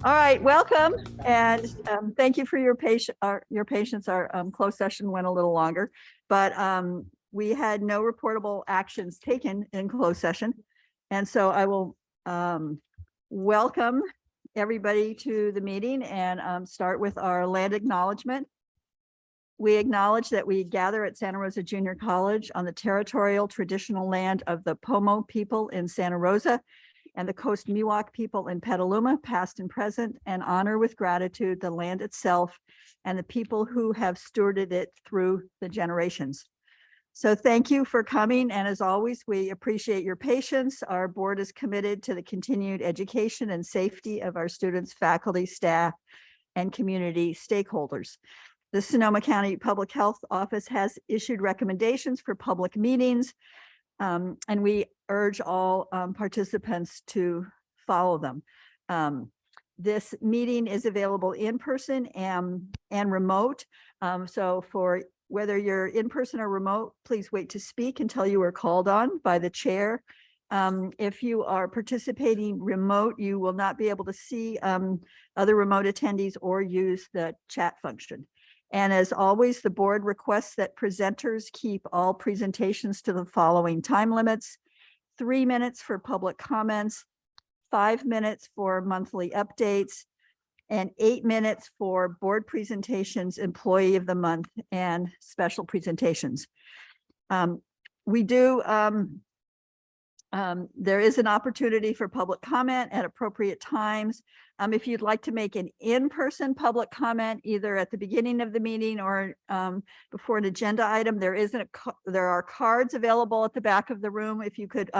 All right, welcome, and thank you for your patience. Our closed session went a little longer, but we had no reportable actions taken in closed session, and so I will welcome everybody to the meeting and start with our land acknowledgement. We acknowledge that we gather at Santa Rosa Junior College on the territorial traditional land of the Pomo people in Santa Rosa and the Coast Miwok people in Petaluma, past and present, and honor with gratitude the land itself and the people who have stewarded it through the generations. So thank you for coming. And as always, we appreciate your patience. Our board is committed to the continued education and safety of our students, faculty, staff, and community stakeholders. The Sonoma County Public Health Office has issued recommendations for public meetings, and we urge all participants to follow them. This meeting is available in person and remote. So for whether you're in person or remote, please wait to speak until you are called on by the chair. If you are participating remote, you will not be able to see other remote attendees or use the chat function. And as always, the board requests that presenters keep all presentations to the following time limits: 3 minutes for public comments, 5 minutes for monthly updates, and 8 minutes for board presentations, employee of the month, and special presentations. There is an opportunity for public comment at appropriate times. If you'd like to make an in-person public comment, either at the beginning of the meeting or before an agenda item, there are cards available at the back of the room. If you could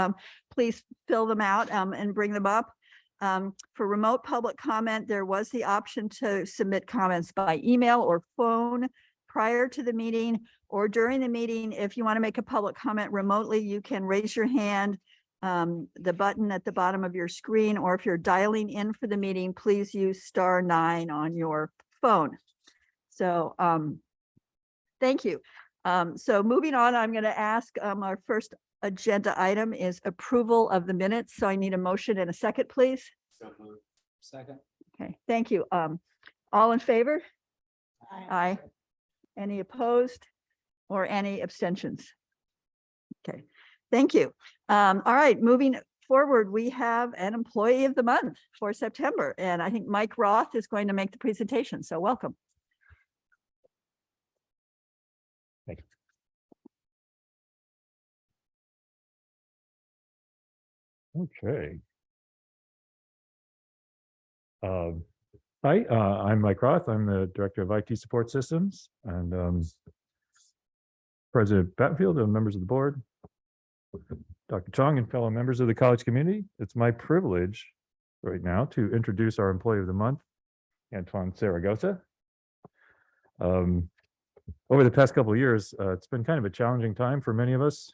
please fill them out and bring them up. For remote public comment, there was the option to submit comments by email or phone prior to the meeting or during the meeting. If you want to make a public comment remotely, you can raise your hand, the button at the bottom of your screen, or if you're dialing in for the meeting, please use *9 on your phone. So thank you. So moving on, I'm going to ask our first agenda item is approval of the minutes. So I need a motion and a second, please. Second. Okay, thank you. All in favor? Aye. Any opposed or any abstentions? Okay, thank you. All right, moving forward, we have an employee of the month for September, and I think Mike Roth is going to make the presentation. So welcome. Thank you. Okay. Hi, I'm Mike Roth. I'm the Director of IT Support Systems and President Battenfield and members of the board, Dr. Chong and fellow members of the college community. It's my privilege right now to introduce our Employee of the Month, Antoine Zaragoza. Over the past couple of years, it's been kind of a challenging time for many of us.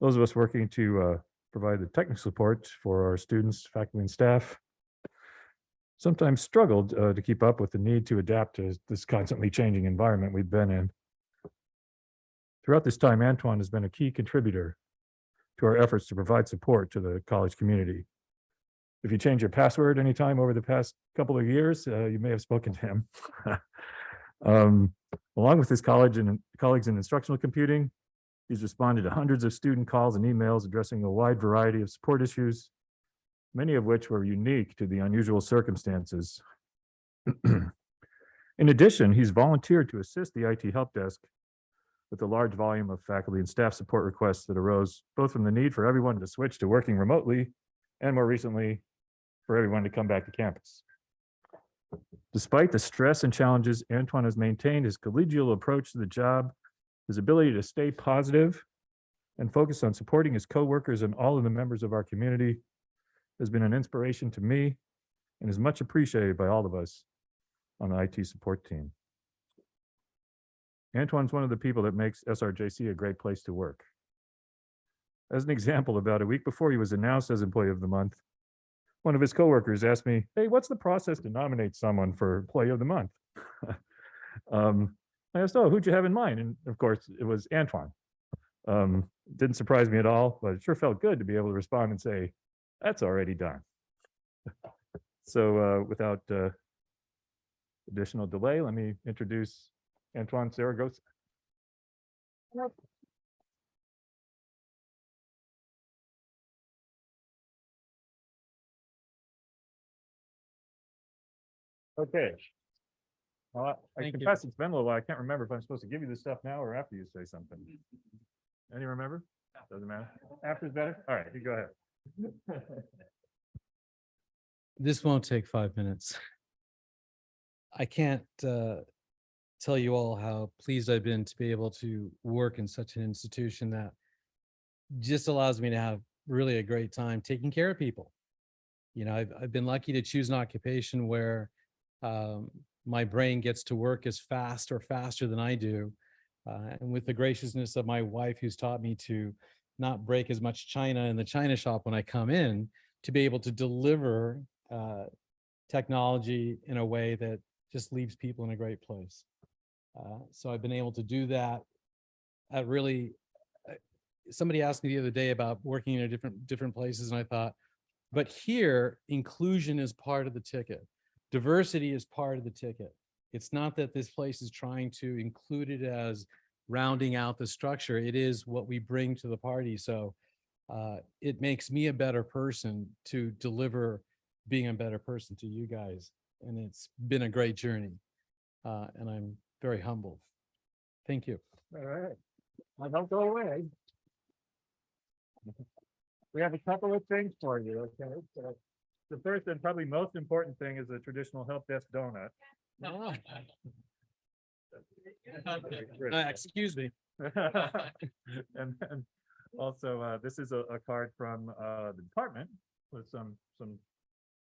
Those of us working to provide the technical support for our students, faculty, and staff sometimes struggled to keep up with the need to adapt to this constantly changing environment we've been in. Throughout this time, Antoine has been a key contributor to our efforts to provide support to the college community. If you change your password anytime over the past couple of years, you may have spoken to him. Along with his colleagues in instructional computing, he's responded to hundreds of student calls and emails addressing a wide variety of support issues, many of which were unique to the unusual circumstances. In addition, he's volunteered to assist the IT help desk with the large volume of faculty and staff support requests that arose both from the need for everyone to switch to working remotely and more recently for everyone to come back to campus. Despite the stress and challenges, Antoine has maintained his collegial approach to the job, his ability to stay positive and focus on supporting his coworkers and all of the members of our community has been an inspiration to me and is much appreciated by all of us on the IT support team. Antoine's one of the people that makes SRJC a great place to work. As an example, about a week before he was announced as Employee of the Month, one of his coworkers asked me, "Hey, what's the process to nominate someone for Employee of the Month?" I asked, "Oh, who'd you have in mind?" And of course, it was Antoine. Didn't surprise me at all, but it sure felt good to be able to respond and say, "That's already done." So without additional delay, let me introduce Antoine Saragossa. Okay. Well, I Thank you. confess it's been a little while. I can't remember if I'm supposed to give you this stuff now or after you say something. Any remember? Doesn't matter. After is better? All right, you go ahead. This won't take 5 minutes. I can't tell you all how pleased I've been to be able to work in such an institution that just allows me to have really a great time taking care of people. You know, I've been lucky to choose an occupation where my brain gets to work as fast or faster than I do. And with the graciousness of my wife, who's taught me to not break as much china in the china shop when I come in, to be able to deliver technology in a way that just leaves people in a great place. So I've been able to do that. Somebody asked me the other day about working in different places, and I thought, but here, inclusion is part of the ticket. Diversity is part of the ticket. It's not that this place is trying to include it as rounding out the structure. It is what we bring to the party. So it makes me a better person to deliver being a better person to you guys. And it's been a great journey. And I'm very humbled. Thank you. All right. I don't go away. We have a couple of things for you, okay? So the first and probably most important thing is the traditional help desk donut. Excuse me. And then also, this is a card from the department with some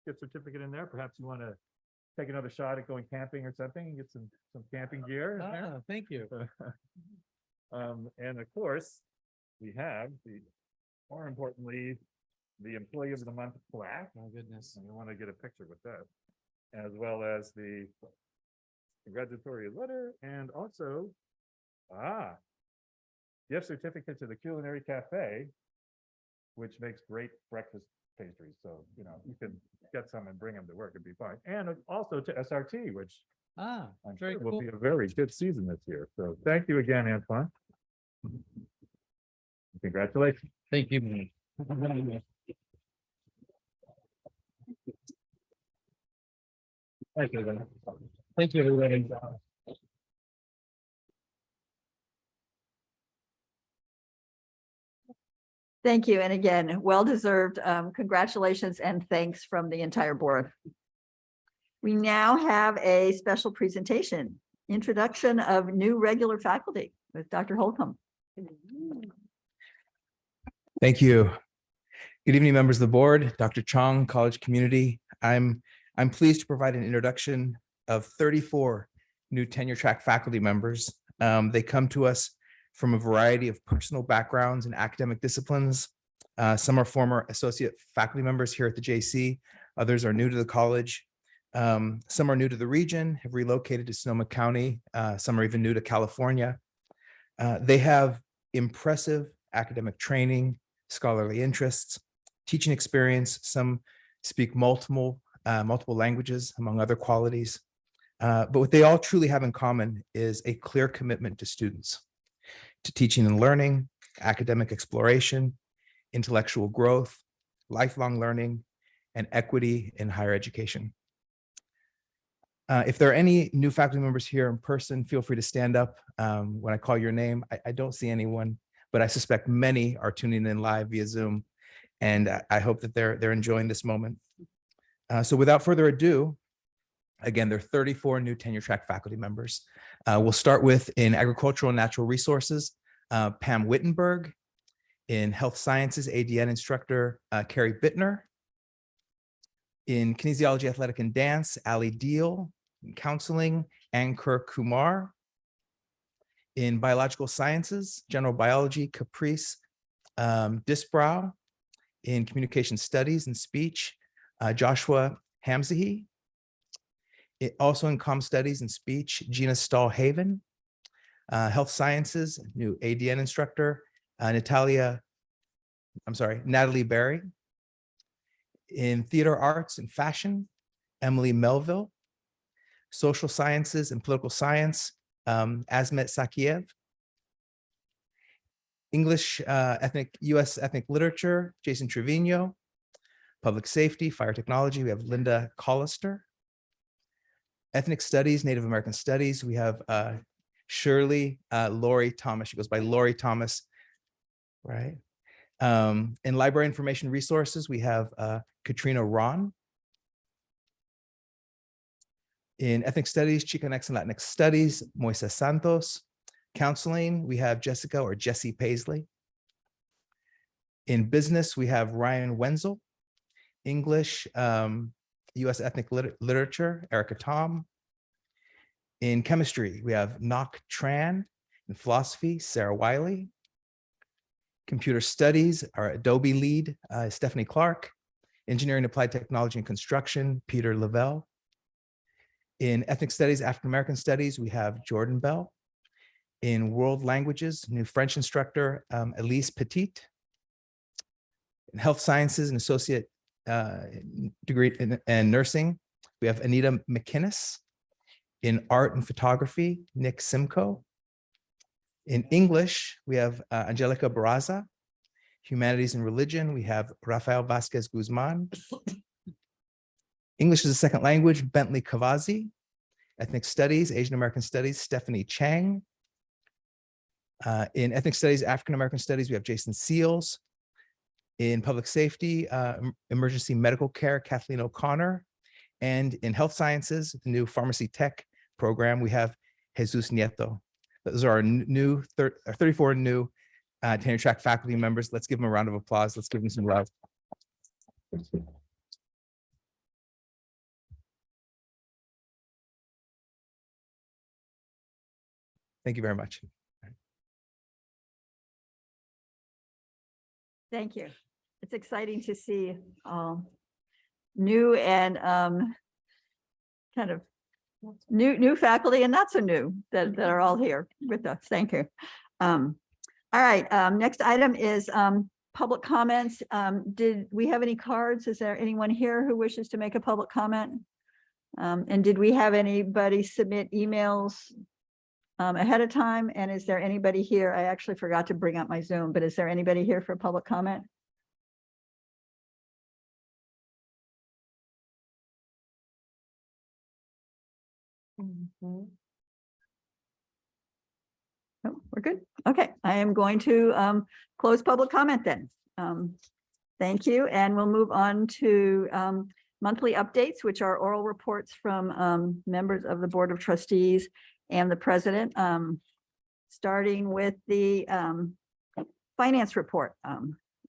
gift certificate in there. Perhaps you want to take another shot at going camping or something and get some camping gear in there. Thank you. And of course, we have more importantly, the Employee of the Month plaque. My goodness. And we want to get a picture with that, as well as the congratulatory letter and also, gift certificate to the Culinary Cafe, which makes great breakfast pastries. So, you know, you can get some and bring them to work. It'd be fine. And also to SRT, which I'm very sure will cool. be a very good season this year. So thank you again, Antoine. Congratulations. Thank you. Thank you. Thank you, everybody. Thank you. And again, well-deserved congratulations and thanks from the entire board. We now have a special presentation, introduction of new regular faculty with Dr. Holcomb. Thank you. Good evening, members of the board, Dr. Chong, college community. I'm pleased to provide an introduction of 34 new tenure track faculty members. They come to us from a variety of personal backgrounds and academic disciplines. Some are former associate faculty members here at the JC. Others are new to the college. Some are new to the region, have relocated to Sonoma County. Some are even new to California. They have impressive academic training, scholarly interests, teaching experience. Some speak multiple languages, among other qualities. But what they all truly have in common is a clear commitment to students, to teaching and learning, academic exploration, intellectual growth, lifelong learning, and equity in higher education. If there are any new faculty members here in person, feel free to stand up when I call your name. I don't see anyone, but I suspect many are tuning in live via Zoom, and I hope that they're enjoying this moment. So without further ado, again, there are 34 new tenure track faculty members. We'll start with in agricultural and natural resources, Pam Wittenberg. In health sciences, ADN instructor, Carrie Bittner. In kinesiology, athletic, and dance, Ali Deal. In counseling, Ankur Kumar. In biological sciences, general biology, Caprice Disbrow. In communication studies and speech, Joshua Hamzahi. Also in comm studies and speech, Gina Stahl-Haven. Health sciences, new ADN instructor, Natalie Berry. In theater arts and fashion, Emily Melville. Social Sciences and Political Science, Azmet Sakiev. English, U.S. Ethnic Literature, Jason Trevino. Public Safety, Fire Technology, we have Linda Collister. Ethnic Studies, Native American Studies, we have Shirley Lori Thomas. She goes by Lori Thomas, right? In Library Information Resources, we have Katrina Ron. In Ethnic Studies, Chicanx and Latinx Studies, Moises Santos. Counseling, we have Jessica or Jessie Paisley. In Business, we have Ryan Wenzel. English, U.S. Ethnic Literature, Erica Tom. In Chemistry, we have Nok Tran. In Philosophy, Sarah Wiley. Computer Studies, our Adobe lead, Stephanie Clark. Engineering, Applied Technology and Construction, Peter Lavelle. In Ethnic Studies, African American Studies, we have Jordan Bell. In World Languages, new French instructor, Elise Petit. In Health Sciences and Associate degree in Nursing, we have Anita McInnes. In Art and Photography, Nick Simcoe. In English, we have Angelica Barraza. Humanities and Religion, we have Rafael Vasquez Guzman. English as a second language, Bentley Kavazi. Ethnic Studies, Asian American Studies, Stephanie Chang. In Ethnic Studies, African American Studies, we have Jason Seals. In Public Safety, Emergency Medical Care, Kathleen O'Connor. And in Health Sciences, the new Pharmacy Tech program, we have Jesus Nieto. Those are our new 34 new tenure track faculty members. Let's give them a round of applause. Let's give them some love. Thank you very much. Thank you. It's exciting to see new and kind of new faculty and not so new that are all here with us. Thank you. All right, next item is public comments. Did we have any cards? Is there anyone here who wishes to make a public comment? And did we have anybody submit emails ahead of time? And is there anybody here? I actually forgot to bring up my Zoom, but is there anybody here for public comment? Oh, we're good. Okay, I am going to close public comment then. Thank you, and we'll move on to monthly updates, which are oral reports from members of the Board of Trustees and the president, starting with the finance report,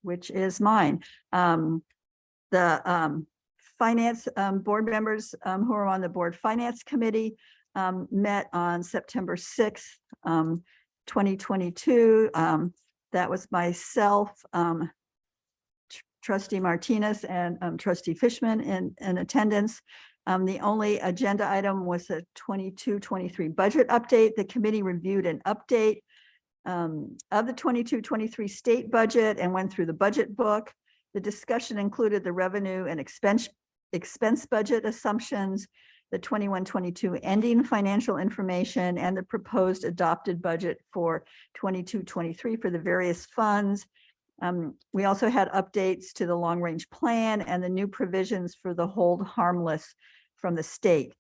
which is mine. The finance board members who are on the board finance committee met on September 6th, 2022. That was myself, Trustee Martinez and Trustee Fishman in attendance. The only agenda item was a 22-23 budget update. The committee reviewed an update of the 22-23 state budget and went through the budget book. The discussion included the revenue and expense budget assumptions, the 21-22 ending financial information, and the proposed adopted budget for 22-23 for the various funds. We also had updates to the long-range plan and the new provisions for the hold harmless from the state.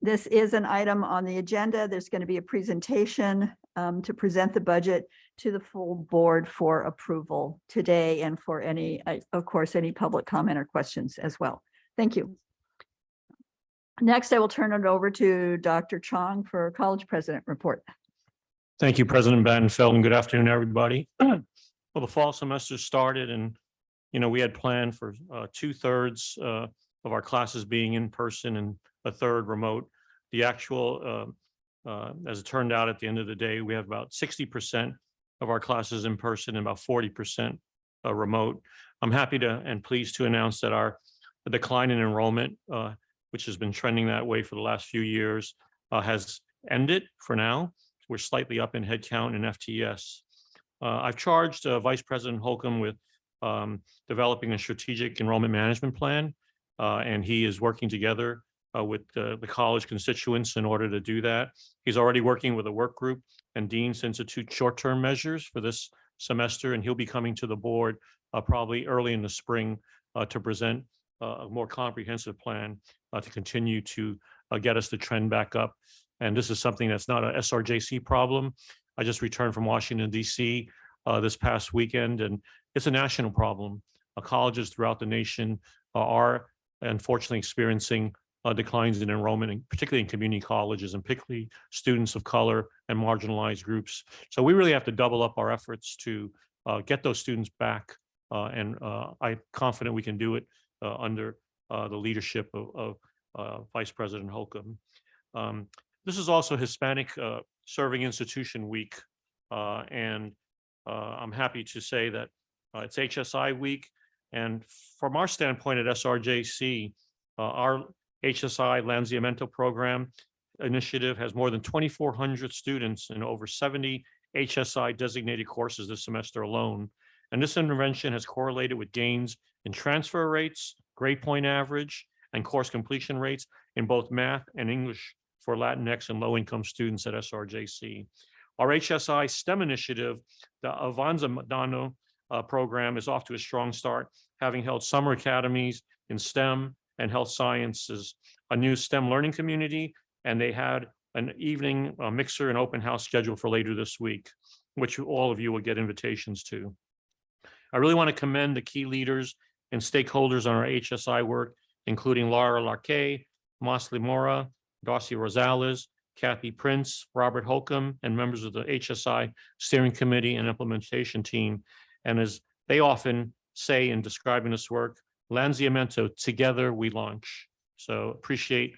This is an item on the agenda. There's going to be a presentation to present the budget to the full board for approval today, and for any, of course, any public comment or questions as well. Thank you. Next, I will turn it over to Dr. Chong for college president report. Thank you, President Battenfeld, and good afternoon, everybody. Well, the fall semester started, and we had planned for 2/3 of our classes being in person and a third remote. The actual, as it turned out at the end of the day, we have about 60% of our classes in person and about 40% remote. I'm happy to and pleased to announce that our decline in enrollment, which has been trending that way for the last few years, has ended for now. We're slightly up in headcount and FTES. I've charged Vice President Holcomb with developing a strategic enrollment management plan, and he is working together with the college constituents in order to do that. He's already working with a work group and deans to institute short-term measures for this semester, and he'll be coming to the board probably early in the spring to present a more comprehensive plan to continue to get us the trend back up. And this is something that's not a SRJC problem. I just returned from Washington, D.C. This past weekend, and it's a national problem. Colleges throughout the nation are unfortunately experiencing declines in enrollment, and particularly in community colleges, and particularly students of color and marginalized groups. So we really have to double up our efforts to get those students back. And I'm confident we can do it under the leadership of Vice President Holcomb. This is also Hispanic Serving Institution Week. And I'm happy to say that it's HSI week. And from our standpoint at SRJC, our HSI Lanziamento program initiative has more than 2,400 students in over 70 HSI designated courses this semester alone. And this intervention has correlated with gains in transfer rates, grade point average, and course completion rates in both math and English for Latinx and low-income students at SRJC. Our HSI STEM initiative, the Avanza Madano program, is off to a strong start, having held summer academies in STEM and health sciences, a new STEM learning community, and they had an evening mixer and open house scheduled for later this week, which all of you will get invitations to. I really want to commend the key leaders and stakeholders on our HSI work, including Laura Larquet, Mosley Mora, Darcy Rosales, Kathy Prince, Robert Holcomb, and members of the HSI steering committee and implementation team. And as they often say in describing this work, Lanziamento, together we launch. So appreciate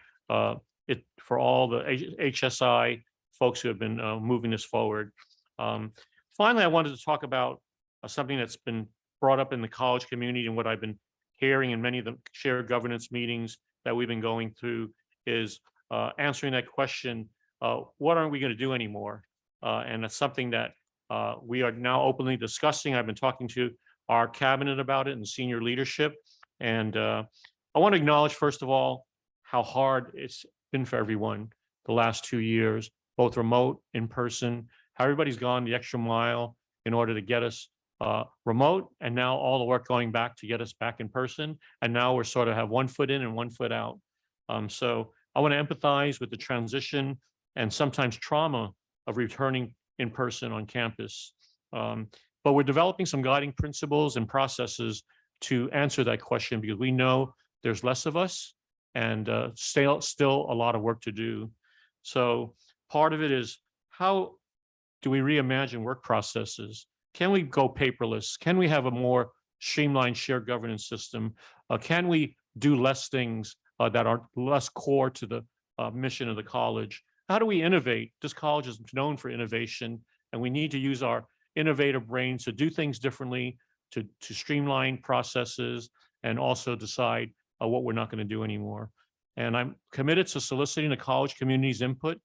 it for all the HSI folks who have been moving this forward. Finally, I wanted to talk about something that's been brought up in the college community, and what I've been hearing in many of the shared governance meetings that we've been going through is answering that question, what aren't we going to do anymore? And that's something that we are now openly discussing. I've been talking to our cabinet about it and senior leadership. And I want to acknowledge, first of all, how hard it's been for everyone the last 2 years, both remote, in person, how everybody's gone the extra mile in order to get us remote, and now all the work going back to get us back in person. And now we're sort of have 1 foot in and 1 foot out. So I want to empathize with the transition and sometimes trauma of returning in person on campus. But we're developing some guiding principles and processes to answer that question, because we know there's less of us and still a lot of work to do. So part of it is, how do we reimagine work processes? Can we go paperless? Can we have a more streamlined shared governance system? Can we do less things that are less core to the mission of the college? How do we innovate? This college is known for innovation, and we need to use our innovative brains to do things differently, to streamline processes, and also decide what we're not going to do anymore. And I'm committed to soliciting the college community's input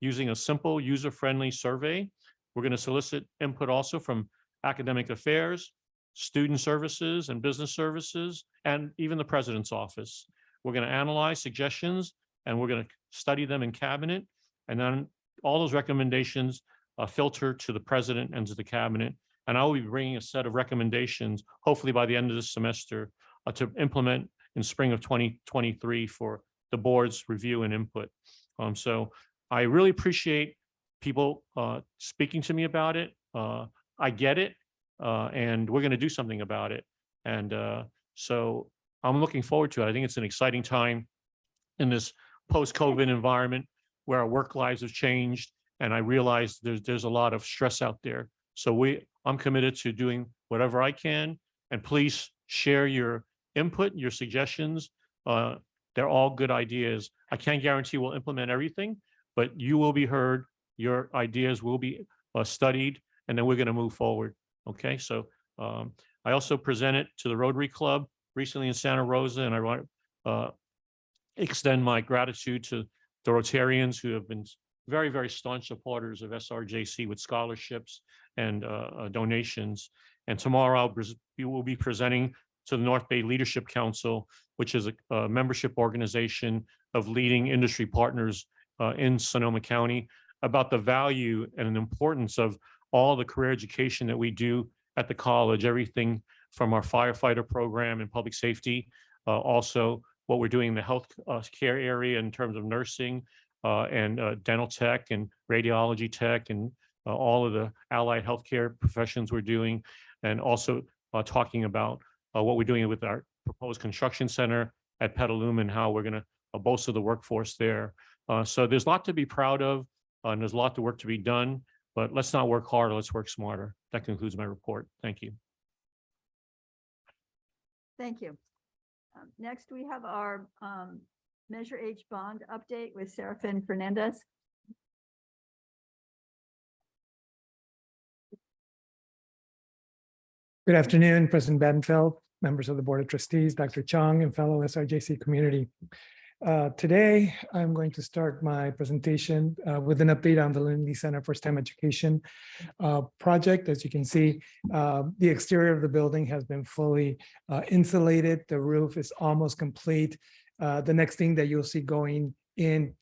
using a simple, user-friendly survey. We're going to solicit input also from academic affairs, student services and business services, and even the president's office. We're going to analyze suggestions, and we're going to study them in cabinet. And then all those recommendations filter to the president and to the cabinet. And I will be bringing a set of recommendations, hopefully by the end of this semester, to implement in spring of 2023 for the board's review and input. So I really appreciate people speaking to me about it. I get it, and we're going to do something about it. And so I'm looking forward to it. I think it's an exciting time in this post-COVID environment where our work lives have changed, and I realize there's a lot of stress out there. So I'm committed to doing whatever I can, and please share your input, your suggestions. They're all good ideas. I can't guarantee we'll implement everything, but you will be heard. Your ideas will be studied, and then we're going to move forward. Okay, so I also presented to the Rotary Club recently in Santa Rosa, and I want to extend my gratitude to the Rotarians who have been very, very staunch supporters of SRJC with scholarships and donations. And tomorrow we will be presenting to the North Bay Leadership Council, which is a membership organization of leading industry partners in Sonoma County, about the value and the importance of all the career education that we do at the college, everything from our firefighter program and public safety, also what we're doing in the health care area in terms of nursing and dental tech and radiology tech and all of the allied healthcare professions we're doing, and also talking about what we're doing with our proposed construction center at Petaluma and how we're going to bolster the workforce there. So there's a lot to be proud of, and there's a lot of work to be done, but let's not work harder, let's work smarter. That concludes my report. Thank you. Thank you. Next, we have our Measure H bond update with Serafin Fernandez. Good afternoon, President Badenfeld, members of the Board of Trustees, Dr. Chong, and fellow SRJC community. Today, I'm going to start my presentation with an update on the Lindy Center for STEM Education project. As you can see, the exterior of the building has been fully insulated. The roof is almost complete. The next thing that you'll see going in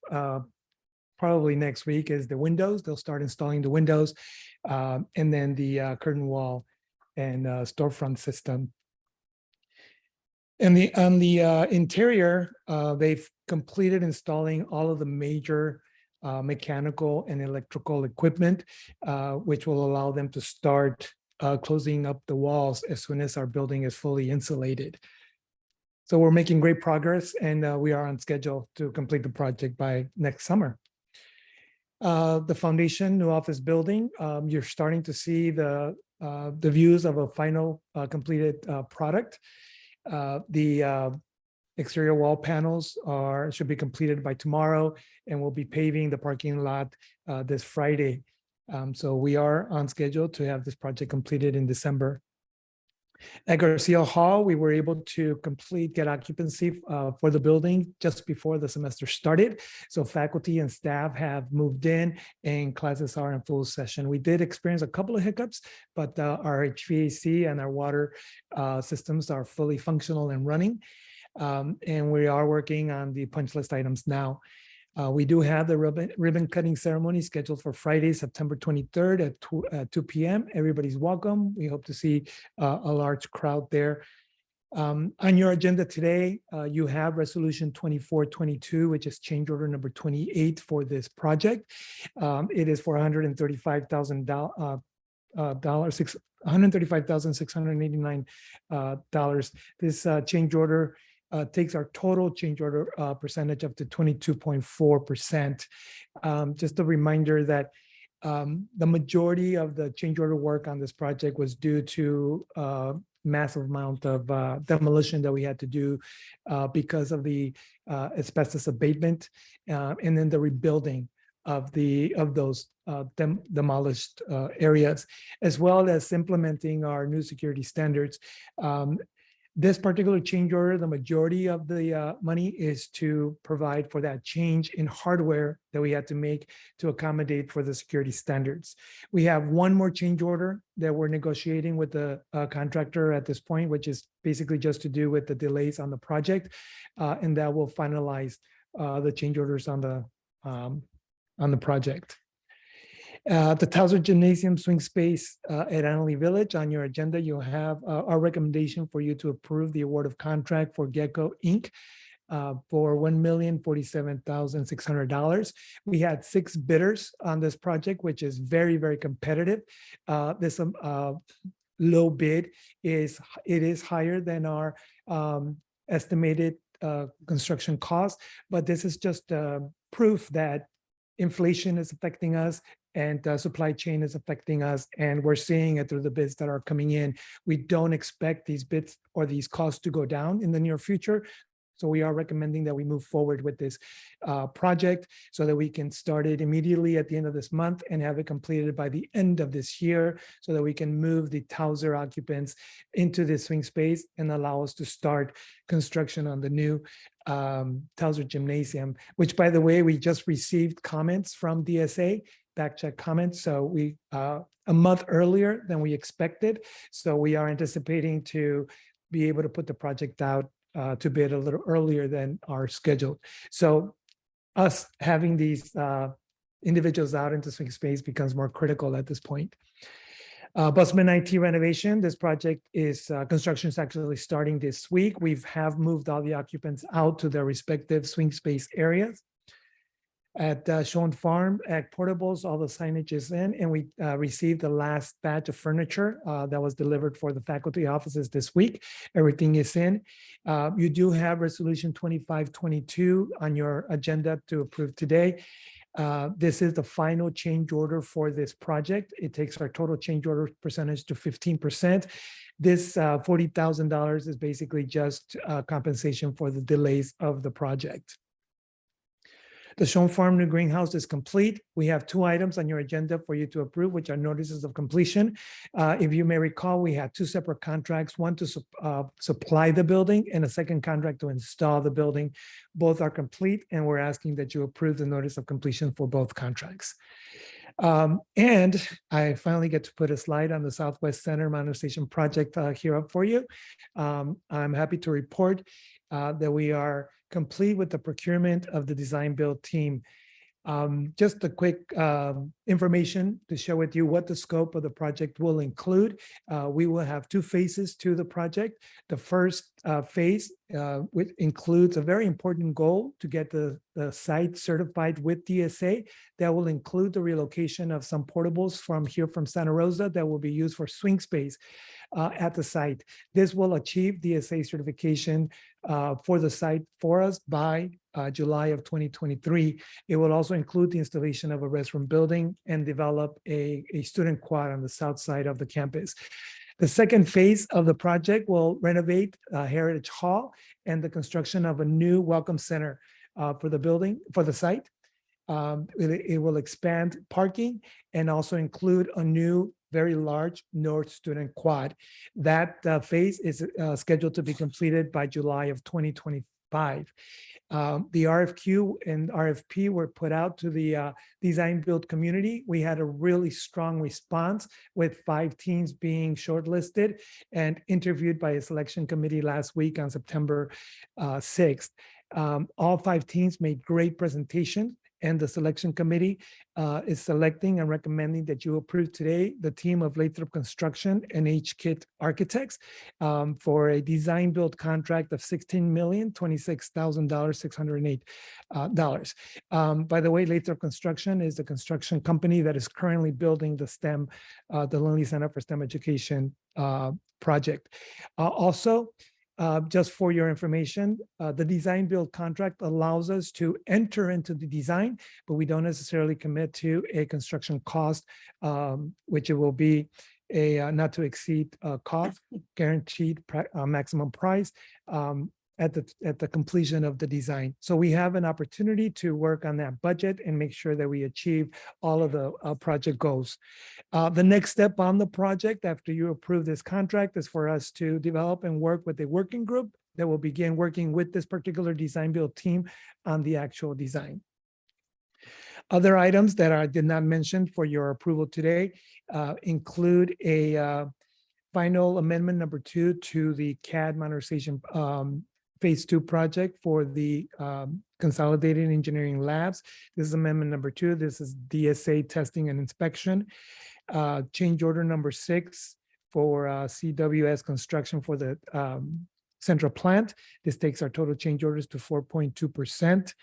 probably next week is the windows. They'll start installing the windows and then the curtain wall and storefront system. And on the interior, they've completed installing all of the major mechanical and electrical equipment, which will allow them to start closing up the walls as soon as our building is fully insulated. So we're making great progress, and we are on schedule to complete the project by next summer. The foundation, new office building, you're starting to see the views of a final completed product. The exterior wall panels should be completed by tomorrow, and we'll be paving the parking lot this Friday. So we are on schedule to have this project completed in December. At Garcia Hall, we were able to get occupancy for the building just before the semester started. So faculty and staff have moved in and classes are in full session. We did experience a couple of hiccups, but our HVAC and our water systems are fully functional and running. And we are working on the punch list items now. We do have the ribbon cutting ceremony scheduled for Friday, September 23rd at 2 p.m. Everybody's welcome. We hope to see a large crowd there. On your agenda today, you have Resolution 2422, which is change order number 28 for this project. It is for $135,000. $135,689. This change order takes our total change order percentage up to 22.4%. Just a reminder that the majority of the change order work on this project was due to massive amount of demolition that we had to do because of the asbestos abatement and then the rebuilding of those demolished areas, as well as implementing our new security standards. This particular change order, the majority of the money is to provide for that change in hardware that we had to make to accommodate for the security standards. We have one more change order that we're negotiating with the contractor at this point, which is basically just to do with the delays on the project, and that will finalize the change orders on the project. The Towser Gymnasium swing space at Annalee Village. On your agenda, you'll have our recommendation for you to approve the award of contract for Gecko Inc. For $1,047,600. We had 6 bidders on this project, which is very, very competitive. This low bid is higher than our estimated construction cost, but this is just proof that inflation is affecting us and supply chain is affecting us, and we're seeing it through the bids that are coming in. We don't expect these bids or these costs to go down in the near future. So we are recommending that we move forward with this project so that we can start it immediately at the end of this month and have it completed by the end of this year so that we can move the Towser occupants into the swing space and allow us to start construction on the new Towser Gymnasium, which, by the way, we just received comments from DSA, back check comments. So we a month earlier than we expected. So we are anticipating to be able to put the project out to bid a little earlier than our schedule. So us having these individuals out into swing space becomes more critical at this point. Busman IT renovation, this project is, construction is actually starting this week. Have moved all the occupants out to their respective swing space areas. At Schoen Farm, at Portables, all the signage is in, and we received the last batch of furniture that was delivered for the faculty offices this week. Everything is in. You do have resolution 2522 on your agenda to approve today. This is the final change order for this project. It takes our total change order percentage to 15%. This $40,000 is basically just compensation for the delays of the project. The Schoen Farm new greenhouse is complete. We have 2 items on your agenda for you to approve, which are notices of completion. If you may recall, we had 2 separate contracts, one to supply the building and a second contract to install the building. Both are complete, and we're asking that you approve the notice of completion for both contracts. And I finally get to put a slide on the Southwest Center modernization project here up for you. I'm happy to report that we are complete with the procurement of the design build team. Just a quick information to share with you what the scope of the project will include. We will have 2 phases to the project. The first phase, which includes a very important goal to get the site certified with DSA. That will include the relocation of some portables from Santa Rosa that will be used for swing space at the site. This will achieve DSA certification for the site for us by July of 2023. It will also include the installation of a restroom building and develop a student quad on the south side of the campus. The second phase of the project will renovate Heritage Hall and the construction of a new welcome center for the site. It will expand parking and also include a new very large North Student Quad. That phase is scheduled to be completed by July of 2025. The RFQ and RFP were put out to the design build community. We had a really strong response with 5 teams being shortlisted and interviewed by a selection committee last week on September 6th. All 5 teams made great presentations, and the selection committee is selecting and recommending that you approve today the team of Lathrop Construction and H-Kit Architects for a design build contract of $16,026,608. By the way, Lathrop Construction is the construction company that is currently building the STEM, the Lindley Center for STEM Education project. Also, just for your information, the design build contract allows us to enter into the design, but we don't necessarily commit to a construction cost, which it will be a not to exceed cost, guaranteed maximum price at the completion of the design. So we have an opportunity to work on that budget and make sure that we achieve all of the project goals. The next step on the project after you approve this contract is for us to develop and work with a working group that will begin working with this particular design build team on the actual design. Other items that I did not mention for your approval today include a final amendment number 2 to the CAD modernization phase 2 project for the consolidated engineering labs. This is amendment number 2. This is DSA testing and inspection. Change order number 6 for CWS construction for the central plant. This takes our total change orders to 4.2%.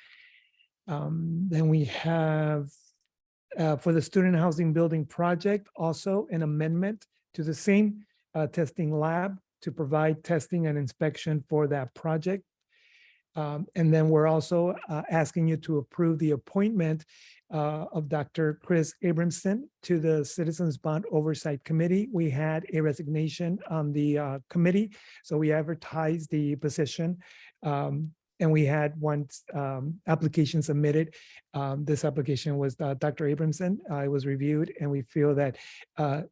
Then we have for the student housing building project, also an amendment to the same testing lab to provide testing and inspection for that project. And then we're also asking you to approve the appointment of Dr. Chris Abramson to the Citizens Bond Oversight Committee. We had a resignation on the committee, so we advertised the position. And we had one application submitted. This application was Dr. Abramson. It was reviewed, and we feel that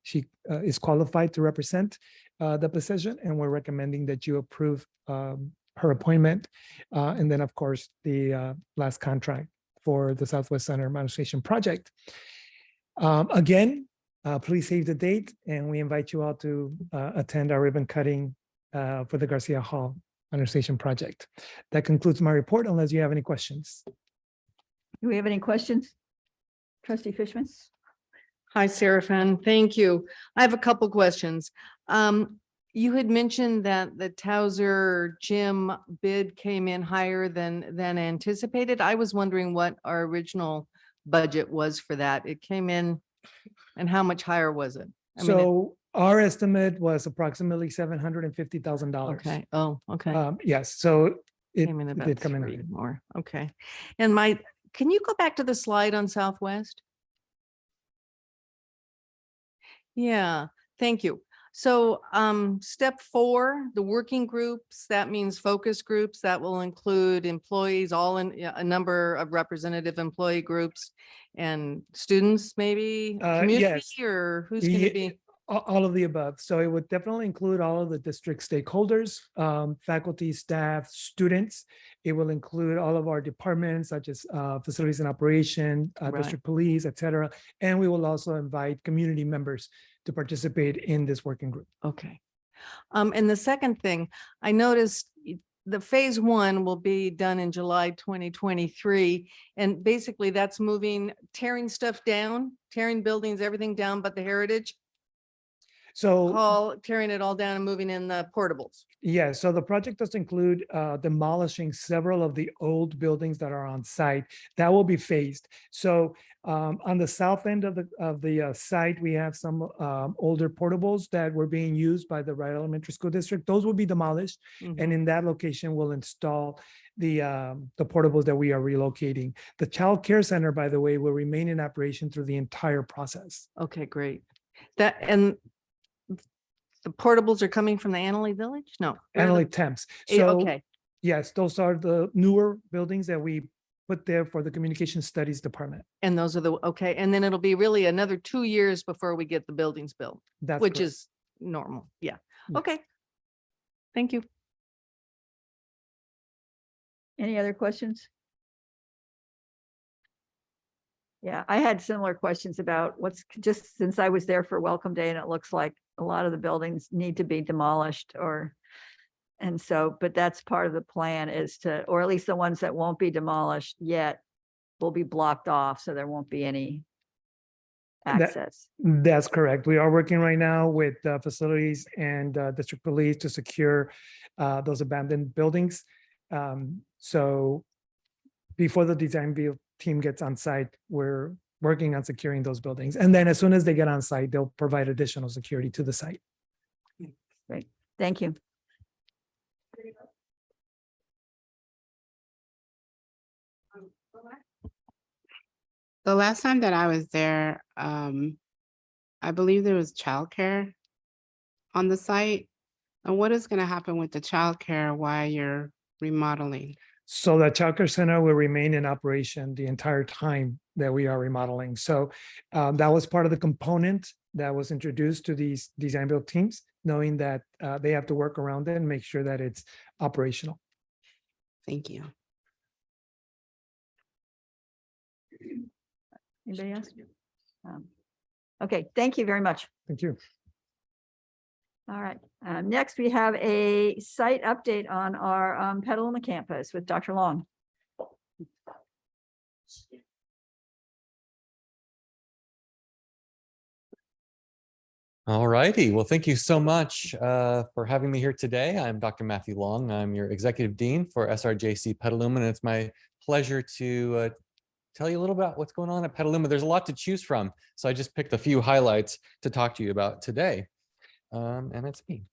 she is qualified to represent the position, and we're recommending that you approve her appointment. And then, of course, the last contract for the Southwest Center modernization project. Again, please save the date, and we invite you all to attend our ribbon cutting for the Garcia Hall annexation project. That concludes my report unless you have any questions. Do we have any questions? Trustee Fishman? Hi, Seraphin. Thank you. I have a couple questions. You had mentioned that the Towser gym bid came in higher than anticipated. I was wondering what our original budget was for that. It came in, and how much higher was it? I mean, So our estimate was approximately $750,000. okay. Oh, okay. Yes, so it Came in it about did come in. 3 higher. more. Okay. And can you go back to the slide on Southwest? Yeah, thank you. So step 4, the working groups, that means focus groups that will include employees, all in a number of representative employee groups and students, maybe community, yes. or who's going Ye- to be? All of the above. So it would definitely include all of the district stakeholders, faculty, staff, students. It will include all of our departments such as facilities and operation, Right. district police, et cetera. And we will also invite community members to participate in this working group. Okay. And the second thing, I noticed the phase 1 will be done in July 2023. And basically that's tearing stuff down, tearing buildings, everything down but the heritage So hall, tearing it all down and moving in the portables. yeah, so the project does include demolishing several of the old buildings that are on site. That will be phased. So on the south end of the site, we have some older portables that were being used by the Wright Elementary School District. Those will be demolished, Mhm. and in that location, we'll install the portables that we are relocating. The Child Care Center, by the way, will remain in operation through the entire process. Okay, great. And the portables are coming from the Annalee Village? No. where are the- Annalee Temps. So Okay, yes, those are the newer buildings that we put there for the Communication Studies Department. and those are okay. And then it'll be really another 2 years before we get the buildings built, That's which correct. is normal. Yeah. Yes. Okay. Thank you. Any other questions? Yeah, I had similar questions about just since I was there for Welcome Day and it looks like a lot of the buildings need to be demolished and so, but that's part of the plan is to, or at least the ones that won't be demolished yet will be blocked off, so there won't be any access. That's correct. We are working right now with facilities and district police to secure those abandoned buildings. So before the design build team gets on site, we're working on securing those buildings. And then as soon as they get on site, they'll provide additional security to the site. Great, thank you. The last time that I was there, I believe there was childcare on the site. And what is going to happen with the childcare while you're remodeling? So the Child Care Center will remain in operation the entire time that we are remodeling. So that was part of the component that was introduced to these design build teams, knowing that they have to work around it and make sure that it's operational. Thank you. Anybody else? Okay, thank you very much. Thank you. All right, next we have a site update on our Petaluma campus with Dr. Long. All righty. Well, thank you so much for having me here today. I'm Dr. Matthew Long. I'm your Executive Dean for SRJC Petaluma, and it's my pleasure to tell you a little about what's going on at Petaluma. There's a lot to choose from, so I just picked a few highlights to talk to you about today. And it's me.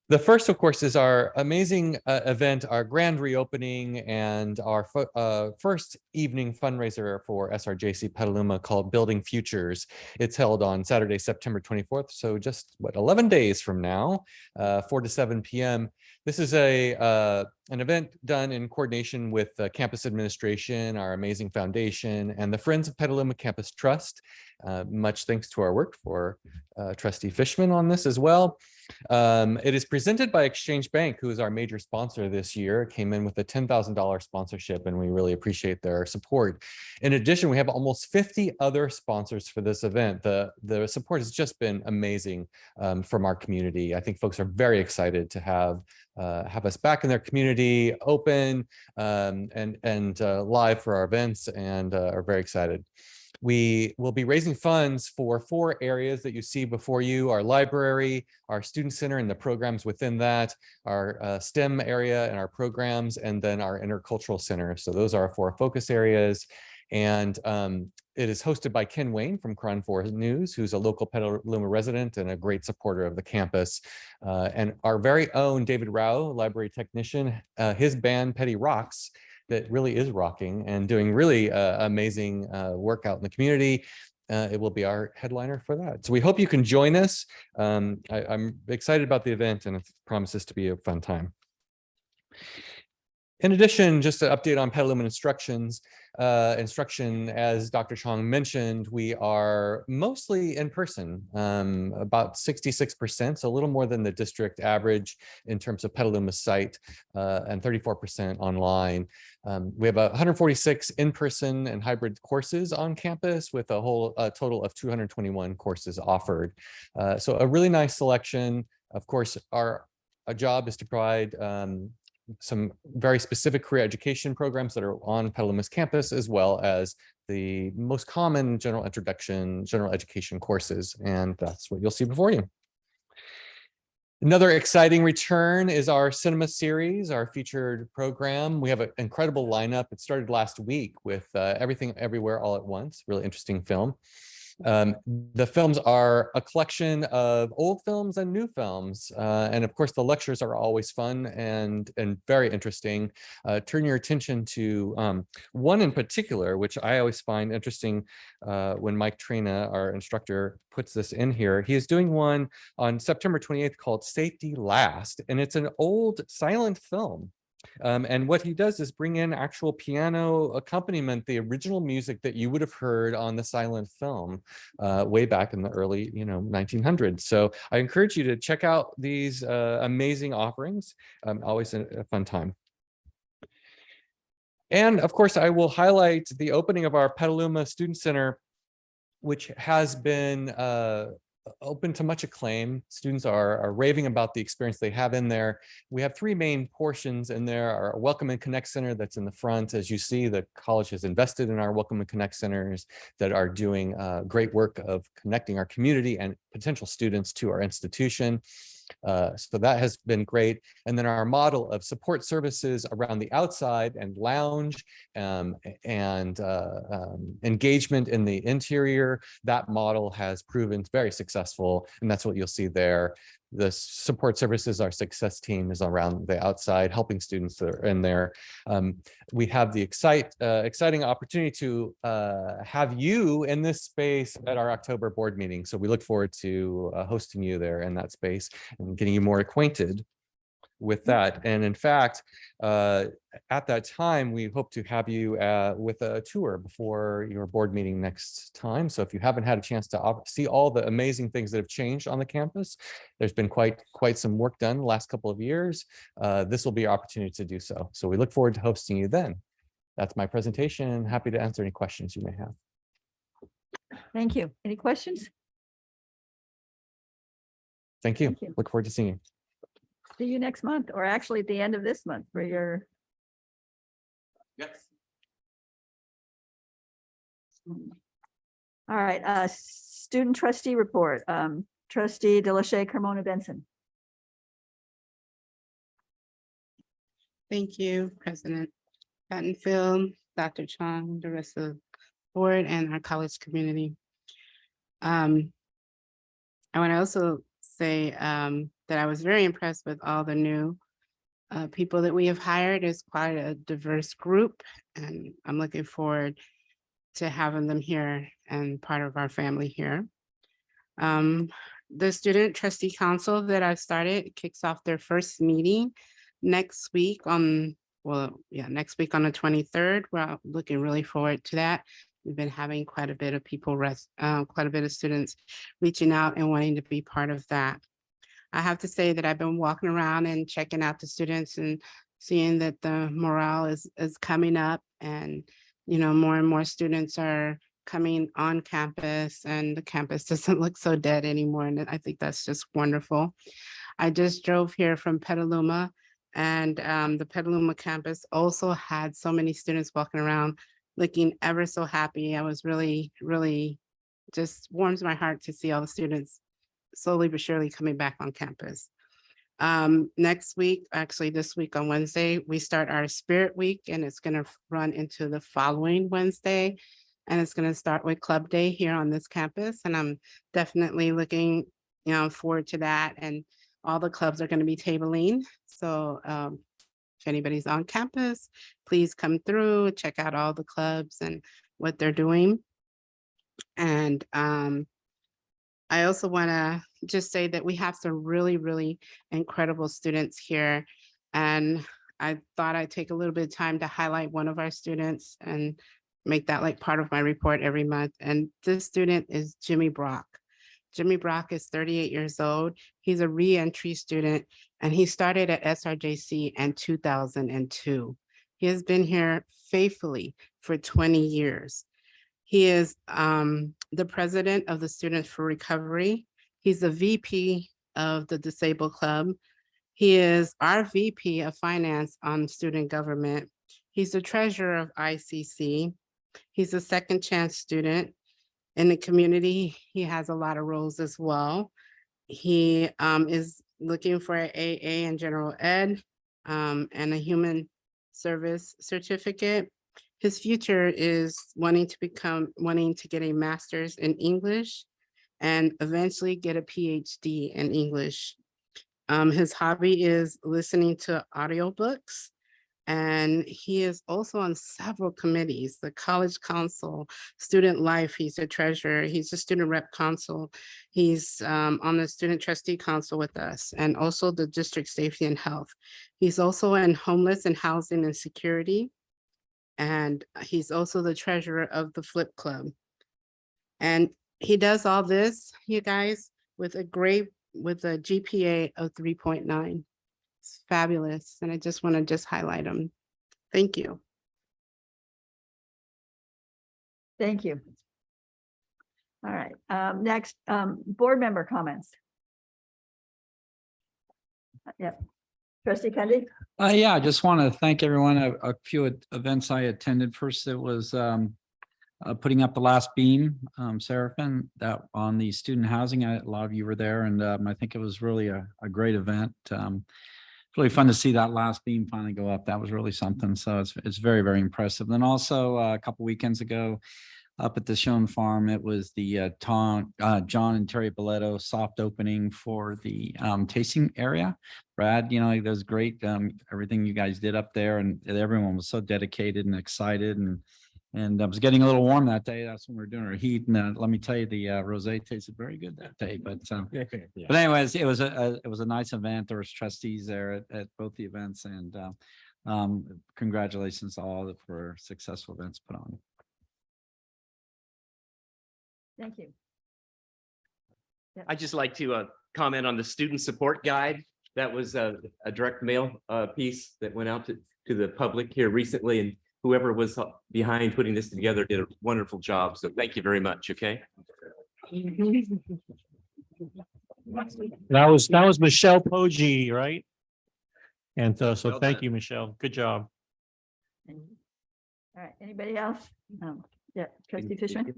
The first, of course, is our amazing event, our grand reopening and our first evening fundraiser for SRJC Petaluma called Building Futures. It's held on Saturday, September 24th. So just 11 days from now, 4 to 7 p.m. This is an event done in coordination with campus administration, our amazing foundation, and the Friends of Petaluma Campus Trust. Much thanks to our work for Trustee Fishman on this as well. It is presented by Exchange Bank, who is our major sponsor this year. It came in with a $10,000 sponsorship, and we really appreciate their support. In addition, we have almost 50 other sponsors for this event. The support has just been amazing from our community. I think folks are very excited to have us back in their community, open and live for our events, and are very excited. We will be raising funds for 4 areas that you see before you: our library, our student center and the programs within that, our STEM area and our programs, and then our intercultural center. So those are our 4 focus areas. And it is hosted by Ken Wayne from Crown 4 News, who's a local Petaluma resident and a great supporter of the campus. And our very own David Rao, library technician, his band Petty Rocks, that really is rocking and doing really amazing work out in the community. It will be our headliner for that. So we hope you can join us. I'm excited about the event, and it promises to be a fun time. In addition, just to update on Petaluma instruction, as Dr. Chong mentioned, we are mostly in person, about 66%, so a little more than the district average in terms of Petaluma site, and 34% online. We have 146 in-person and hybrid courses on campus, with a total of 221 courses offered. So a really nice selection. Of course, our job is to provide some very specific career education programs that are on Petaluma's campus, as well as the most common general introduction, general education courses. And that's what you'll see before you. Another exciting return is our cinema series, our featured program. We have an incredible lineup. It started last week with Everything Everywhere All at Once, really interesting film. The films are a collection of old films and new films. And of course, the lectures are always fun and very interesting. Turn your attention to one in particular, which I always find interesting when Mike Trina, our instructor, puts this in here. He is doing one on September 28th called Safety Last, and it's an old silent film. And what he does is bring in actual piano accompaniment, the original music that you would have heard on the silent film way back in the early 1900s. So I encourage you to check out these amazing offerings. Always a fun time. And of course, I will highlight the opening of our Petaluma Student Center, which has been open to much acclaim. Students are raving about the experience they have in there. We have 3 main portions in there: our Welcome and Connect Center that's in the front. As you see, the college has invested in our Welcome and Connect centers that are doing great work of connecting our community and potential students to our institution. So that has been great. And then our model of support services around the outside and lounge and engagement in the interior, that model has proven very successful. And that's what you'll see there. The support services, our success team is around the outside, helping students that are in there. We have the exciting opportunity to have you in this space at our October board meeting. So we look forward to hosting you there in that space and getting you more acquainted with that. And in fact, at that time, we hope to have you with a tour before your board meeting next time. So if you haven't had a chance to see all the amazing things that have changed on the campus, there's been quite some work done the last couple of years. This will be your opportunity to do so. So we look forward to hosting you then. That's my presentation. Happy to answer any questions you may have. Thank you. Any questions? Thank you. Thank you. Look forward to seeing you. See you next month, or actually at the end of this month for your. Yes. All right, student trustee report. Trustee DeLachey Carmona Benson. Thank you, President Battenfield, Dr. Chong, the rest of the board, and our college community. I want to also say that I was very impressed with all the new people that we have hired. It's quite a diverse group, and I'm looking forward to having them here and part of our family here. The Student Trustee Council that I've started kicks off their first meeting next week on, next week on the 23rd. We're looking really forward to that. We've been having quite a bit of people, quite a bit of students reaching out and wanting to be part of that. I have to say that I've been walking around and checking out the students and seeing that the morale is coming up, and, you know, more and more students are coming on campus, and the campus doesn't look so dead anymore. And I think that's just wonderful. I just drove here from Petaluma, and the Petaluma campus also had so many students walking around looking ever so happy. I was really, really, just warms my heart to see all the students slowly but surely coming back on campus. Next week, actually this week on Wednesday, we start our Spirit Week, and it's gonna run into the following Wednesday. And it's gonna start with Club Day here on this campus, and I'm definitely looking, you know, forward to that. And all the clubs are gonna be tabling. So if anybody's on campus, please come through, check out all the clubs and what they're doing. And I also want to just say that we have some really, really incredible students here. And I thought I'd take a little bit of time to highlight one of our students and make that like part of my report every month. And this student is Jimmy Brock. Jimmy Brock is 38 years old. He's a re-entry student, and he started at SRJC in 2002. He has been here faithfully for 20 years. He is the president of the Students for Recovery. He's the VP of the Disabled Club. He is our VP of Finance on Student Government. He's the treasurer of ICC. He's a second chance student. In the community, he has a lot of roles as well. He is looking for an AA in general ed and a human service certificate. His future is wanting to get a master's in English and eventually get a PhD in English. His hobby is listening to audiobooks, and he is also on several committees, the College Council, Student Life, he's a treasurer, he's a student rep council, he's on the Student Trustee Council with us, and also the District Safety and Health. He's also in Homeless and Housing and Security, and he's also the treasurer of the Flip Club. And he does all this, you guys, with a GPA of 3.9. It's fabulous. And I just want to just highlight him. Thank you. Thank you. All right, next, board member comments. Yep. Trustee Kendi? Yeah, I just want to thank everyone. A few events I attended. First, it was putting up the last beam, Seraphin, that on the student housing. A lot of you were there, and I think it was really a great event. Really fun to see that last beam finally go up. That was really something. So it's very, very impressive. Then also a couple weekends ago, up at the Schoen Farm, it was the John and Terry Boletto soft opening for the tasting area. Brad, you know, it was great. Everything you guys did up there, and everyone was so dedicated and excited, and it was getting a little warm that day. That's when we were doing our heat. And let me tell you, the rosé tasted very good that day. But anyways, it was a nice event. There was trustees there at both the events, and congratulations to all for successful events put on. Thank you. I'd just like to comment on the student support guide. That was a direct mail piece that went out to the public here recently, and whoever was behind putting this together did a wonderful job. So thank you very much. Okay. That was Michelle Poggi, right? And so Well thank done. you, Michelle. Good job. All right, anybody else? Yeah, Trustee Fishman?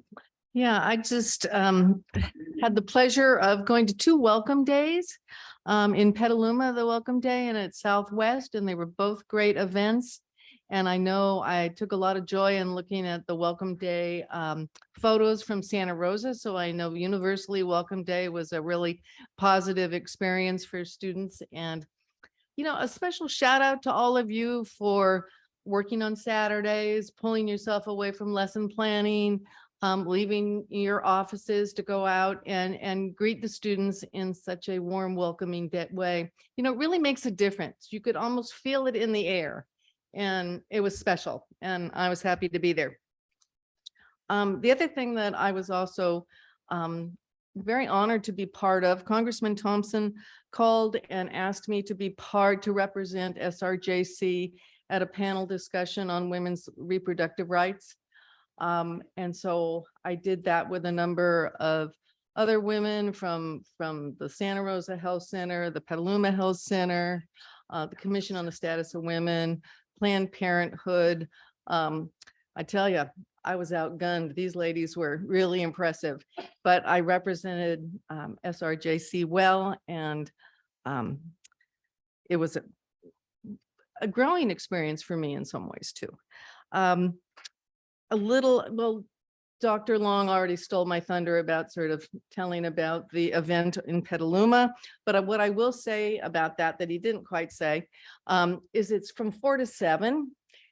Yeah, I just had the pleasure of going to 2 welcome days in Petaluma, the welcome day, and at Southwest, and they were both great events. And I know I took a lot of joy in looking at the welcome day photos from Santa Rosa. So I know universally welcome day was a really positive experience for students. And, you know, a special shout out to all of you for working on Saturdays, pulling yourself away from lesson planning, leaving your offices to go out and greet the students in such a warm, welcoming way. You know, it really makes a difference. You could almost feel it in the air, and it was special, and I was happy to be there. The other thing that I was also very honored to be part of. Congressman Thompson called and asked me to be to represent SRJC at a panel discussion on women's reproductive rights. And so I did that with a number of other women from the Santa Rosa Health Center, the Petaluma Health Center, the Commission on the Status of Women, Planned Parenthood. I tell you, I was outgunned. These ladies were really impressive, but I represented SRJC well, and it was a growing experience for me in some ways too. Well, Dr. Long already stole my thunder about sort of telling about the event in Petaluma, but what I will say about that he didn't quite say is it's from 4 to 7.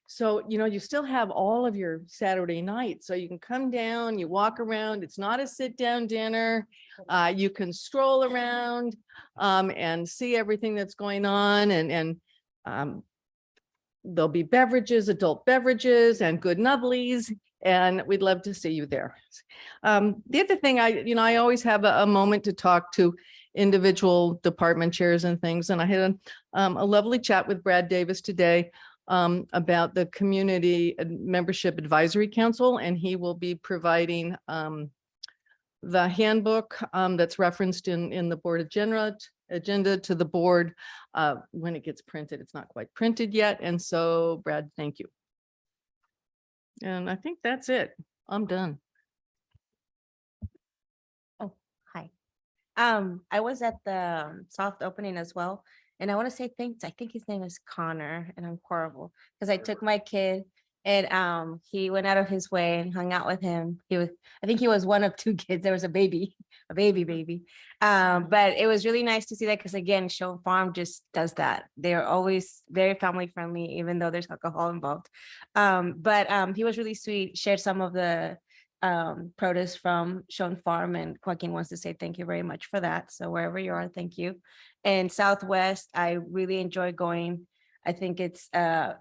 So, you still have all of your Saturday night. So you can come down, you walk around. It's not a sit down dinner. You can stroll around and see everything that's going on. And there'll be beverages, adult beverages and good nubblies. And we'd love to see you there. The other thing I always have a moment to talk to individual department chairs and things. And I had a lovely chat with Brad Davis today about the Community Membership Advisory Council, and he will be providing the handbook that's referenced in the board agenda to the board when it gets printed. It's not quite printed yet. And so, Brad, thank you. And I think that's it. I'm done. Oh, hi. I was at the soft opening as well. And I want to say thanks. I think his name is Connor, and I'm horrible because I took my kid and he went out of his way and hung out with him. I think he was one of 2 kids. There was a baby. But it was really nice to see that because again, Show Farm just does that. They're always very family friendly, even though there's alcohol involved. But he was really sweet, shared some of the produce from Show Farm, and Joaquin wants to say thank you very much for that. So wherever you are, thank you. And Southwest, I really enjoy going. I think the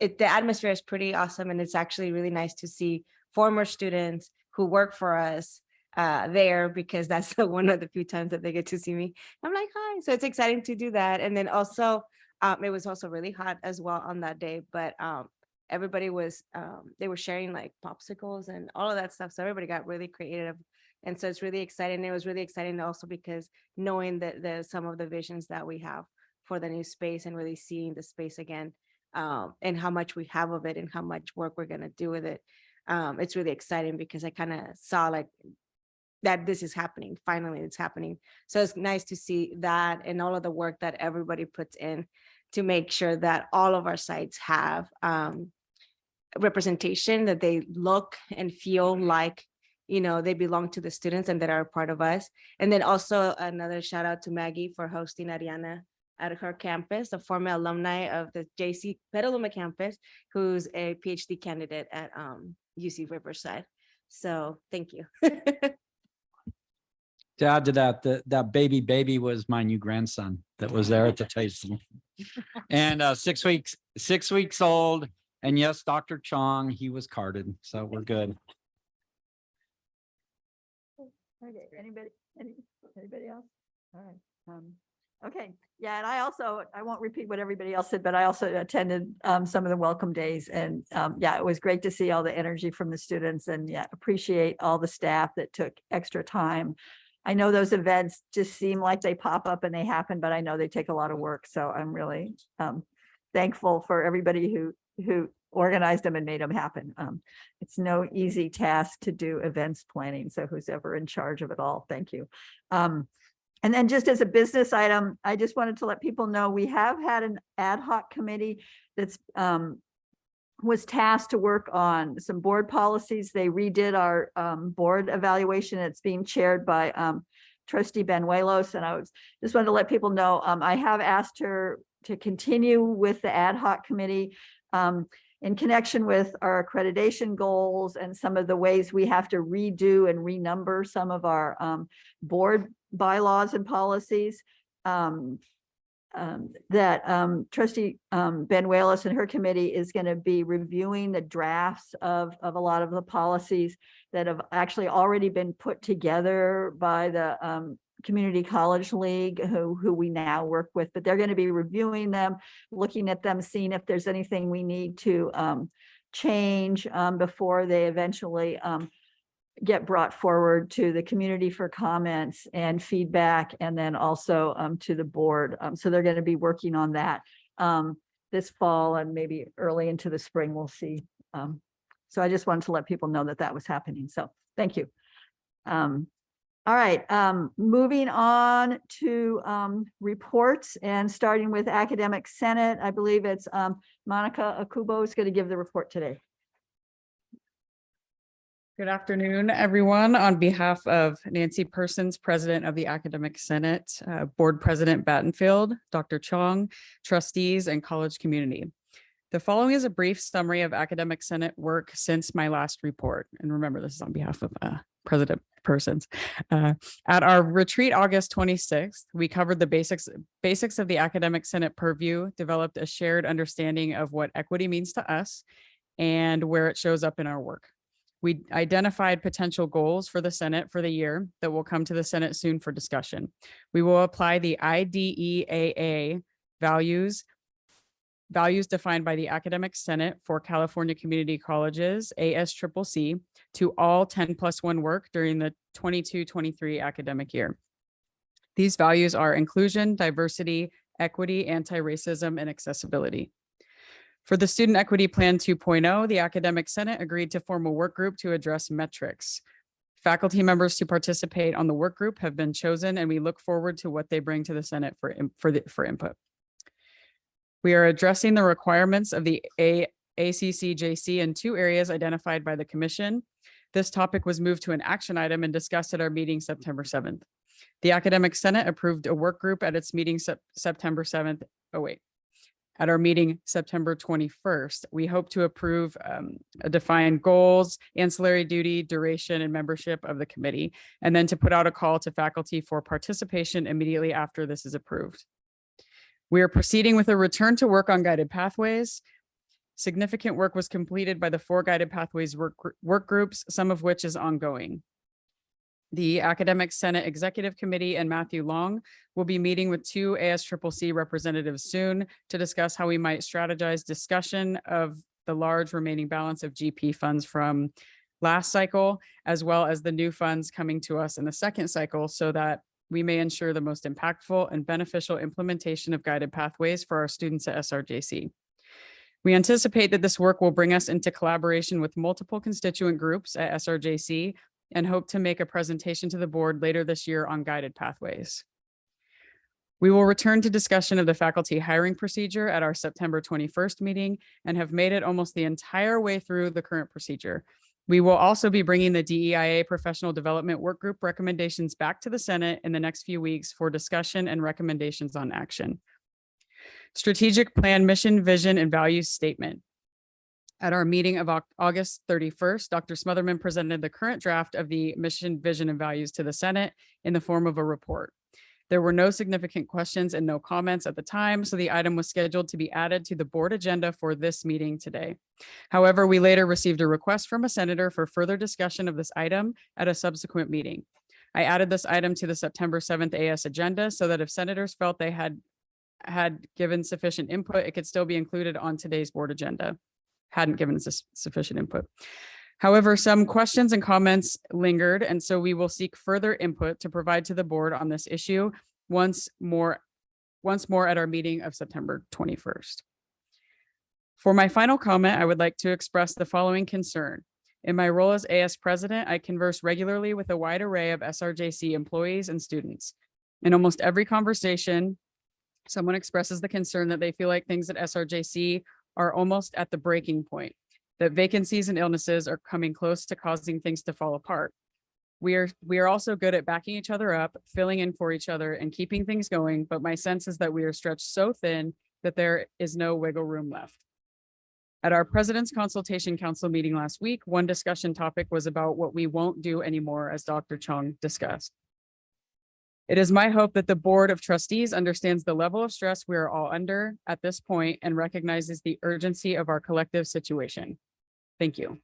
atmosphere is pretty awesome, and it's actually really nice to see former students who work for us there, because that's one of the few times that they get to see me. I'm like, hi. So it's exciting to do that. And then also, it was also really hot as well on that day, but everybody was, they were sharing like popsicles and all of that stuff. So everybody got really creative. And so it's really exciting. It was really exciting also because knowing that some of the visions that we have for the new space and really seeing the space again, and how much we have of it and how much work we're going to do with it. It's really exciting because I kind of saw like that this is happening. Finally, it's happening. So it's nice to see that and all of the work that everybody puts in to make sure that all of our sites have representation, that they look and feel like, they belong to the students and that are a part of us. And then also another shout out to Maggie for hosting Ariana at her campus, a former alumni of the JC Petaluma campus, who's a PhD candidate at UC Riverside. So thank you. To add to that, that baby was my new grandson that was there at the tasting. And 6 weeks old. And yes, Dr. Chong, he was carded, so we're good. Okay, anybody else? All right. Okay, yeah, and I won't repeat what everybody else said, but I also attended some of the welcome days, and yeah, it was great to see all the energy from the students, and yeah, appreciate all the staff that took extra time. I know those events just seem like they pop up and they happen, but I know they take a lot of work, so I'm really thankful for everybody who organized them and made them happen. It's no easy task to do events planning, so who's ever in charge of it all, thank you. And then just as a business item, I just wanted to let people know we have had an ad hoc committee that's was tasked to work on some board policies. They redid our board evaluation. It's being chaired by Trustee Benuelos, and just wanted to let people know I have asked her to continue with the ad hoc committee in connection with our accreditation goals and some of the ways we have to redo and renumber some of our board bylaws and policies. Trustee Benuelos and her committee is going to be reviewing the drafts of a lot of the policies that have actually already been put together by the Community College League, who we now work with, but they're going to be reviewing them, looking at them, seeing if there's anything we need to change before they eventually get brought forward to the community for comments and feedback, and then also to the board. So they're going to be working on that this fall and maybe early into the spring, we'll see. So I just wanted to let people know that that was happening. So thank you. All right, moving on to reports and starting with Academic Senate. I believe it's Monica Akubo is going to give the report today. Good afternoon, everyone. On behalf of Nancy Persons, President of the Academic Senate, Board President Battenfield, Dr. Chong, trustees, and college community. The following is a brief summary of Academic Senate work since my last report. And remember, this is on behalf of President Persons. At our retreat August 26th, we covered the basics of the Academic Senate purview, developed a shared understanding of what equity means to us and where it shows up in our work. We identified potential goals for the Senate for the year that will come to the Senate soon for discussion. We will apply the IDEAA values defined by the Academic Senate for California Community Colleges, ASCCC, to all 10+1 work during the 22-23 academic year. These values are inclusion, diversity, equity, anti-racism, and accessibility. For the Student Equity Plan 2.0, the Academic Senate agreed to form a work group to address metrics. Faculty members to participate on the work group have been chosen, and we look forward to what they bring to the Senate for input. We are addressing the requirements of the ACCJC in 2 areas identified by the Commission. This topic was moved to an action item and discussed at our meeting September 7th. The Academic Senate approved a work group at its meeting September 7th. At our meeting September 21st, we hope to approve defined goals, ancillary duty, duration, and membership of the committee, and then to put out a call to faculty for participation immediately after this is approved. We are proceeding with a return to work on guided pathways. Significant work was completed by the 4 guided pathways work groups, some of which is ongoing. The Academic Senate Executive Committee and Matthew Long will be meeting with 2 ASCCC representatives soon to discuss how we might strategize discussion of the large remaining balance of GP funds from last cycle, as well as the new funds coming to us in the second cycle, so that we may ensure the most impactful and beneficial implementation of guided pathways for our students at SRJC. We anticipate that this work will bring us into collaboration with multiple constituent groups at SRJC and hope to make a presentation to the board later this year on guided pathways. We will return to discussion of the faculty hiring procedure at our September 21st meeting and have made it almost the entire way through the current procedure. We will also be bringing the DEIA Professional Development Workgroup recommendations back to the Senate in the next few weeks for discussion and recommendations on action. Strategic Plan Mission, Vision, and Values Statement. At our meeting of August 31st, Dr. Smotherman presented the current draft of the mission, vision, and values to the Senate in the form of a report. There were no significant questions and no comments at the time, so the item was scheduled to be added to the board agenda for this meeting today. However, we later received a request from a senator for further discussion of this item at a subsequent meeting. I added this item to the September 7th AS agenda so that if senators felt they had given sufficient input, it could still be included on today's board agenda. Hadn't given us sufficient input. However, some questions and comments lingered, and so we will seek further input to provide to the board on this issue once more at our meeting of September 21st. For my final comment, I would like to express the following concern. In my role as AS president, I converse regularly with a wide array of SRJC employees and students. In almost every conversation, someone expresses the concern that they feel like things at SRJC are almost at the breaking point, that vacancies and illnesses are coming close to causing things to fall apart. We are also good at backing each other up, filling in for each other, and keeping things going, but my sense is that we are stretched so thin that there is no wiggle room left. At our President's Consultation Council meeting last week, one discussion topic was about what we won't do anymore, as Dr. Chong discussed. It is my hope that the Board of Trustees understands the level of stress we are all under at this point and recognizes the urgency of our collective situation. Thank you.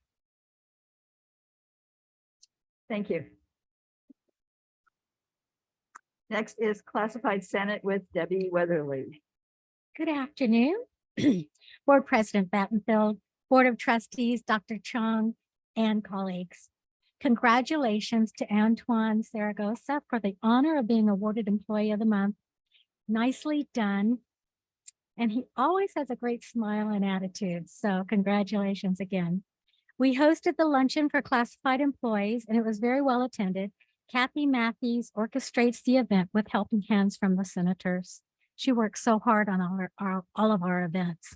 Thank you. Next is Classified Senate with Debbie Weatherly. Good afternoon, Board President Battenfield, Board of Trustees, Dr. Chong, and colleagues. Congratulations to Antoine Zaragoza for the honor of being awarded Employee of the Month. Nicely done. And he always has a great smile and attitude, so congratulations again. We hosted the luncheon for classified employees, and it was very well attended. Kathy Matthews orchestrates the event with helping hands from the senators. She works so hard on all of our events.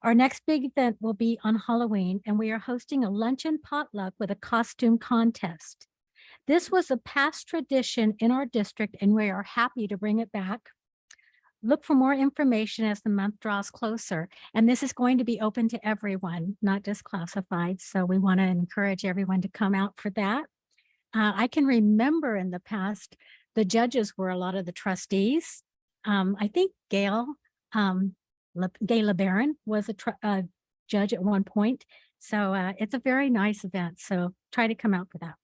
Our next big event will be on Halloween, and we are hosting a luncheon potluck with a costume contest. This was a past tradition in our district, and we are happy to bring it back. Look for more information as the month draws closer, and this is going to be open to everyone, not just classified. So we want to encourage everyone to come out for that. I can remember in the past, the judges were a lot of the trustees. I think Gail LeBaron was a judge at one point. So it's a very nice event. So try to come out for that.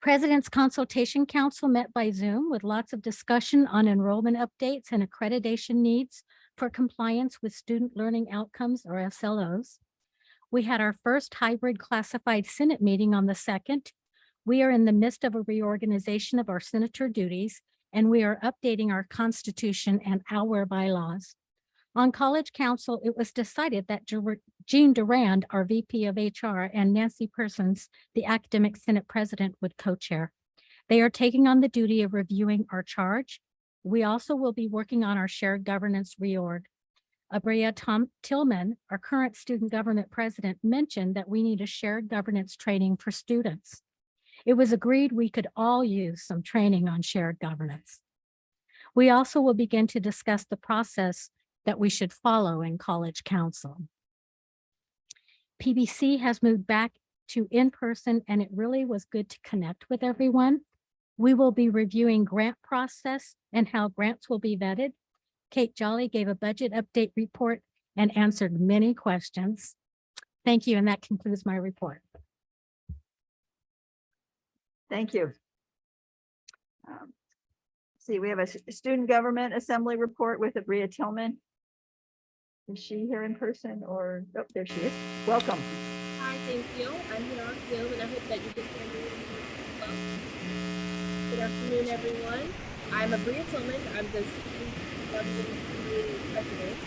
President's Consultation Council met by Zoom with lots of discussion on enrollment updates and accreditation needs for compliance with student learning outcomes, or SLOs. We had our first hybrid classified Senate meeting on the 2nd. We are in the midst of a reorganization of our senator duties, and we are updating our Constitution and our bylaws. On College Council, it was decided that Jean Durand, our VP of HR, and Nancy Persons, the Academic Senate President, would co-chair. They are taking on the duty of reviewing our charge. We also will be working on our shared governance reorg. Abrea Tillman, our current student government president, mentioned that we need a shared governance training for students. It was agreed we could all use some training on shared governance. We also will begin to discuss the process that we should follow in College Council. PBC has moved back to in-person, and it really was good to connect with everyone. We will be reviewing grant process and how grants will be vetted. Kate Jolly gave a budget update report and answered many questions. Thank you, and that concludes my report. Thank you. See, we have a Student Government Assembly report with Abrea Tillman. Is she here in person or, oh, there she is. Welcome. Hi, thank you. I'm here on Zoom and I hope that you can hear me well. Good afternoon, everyone. I'm Abrea Tillman. I'm the Student Government Assembly President.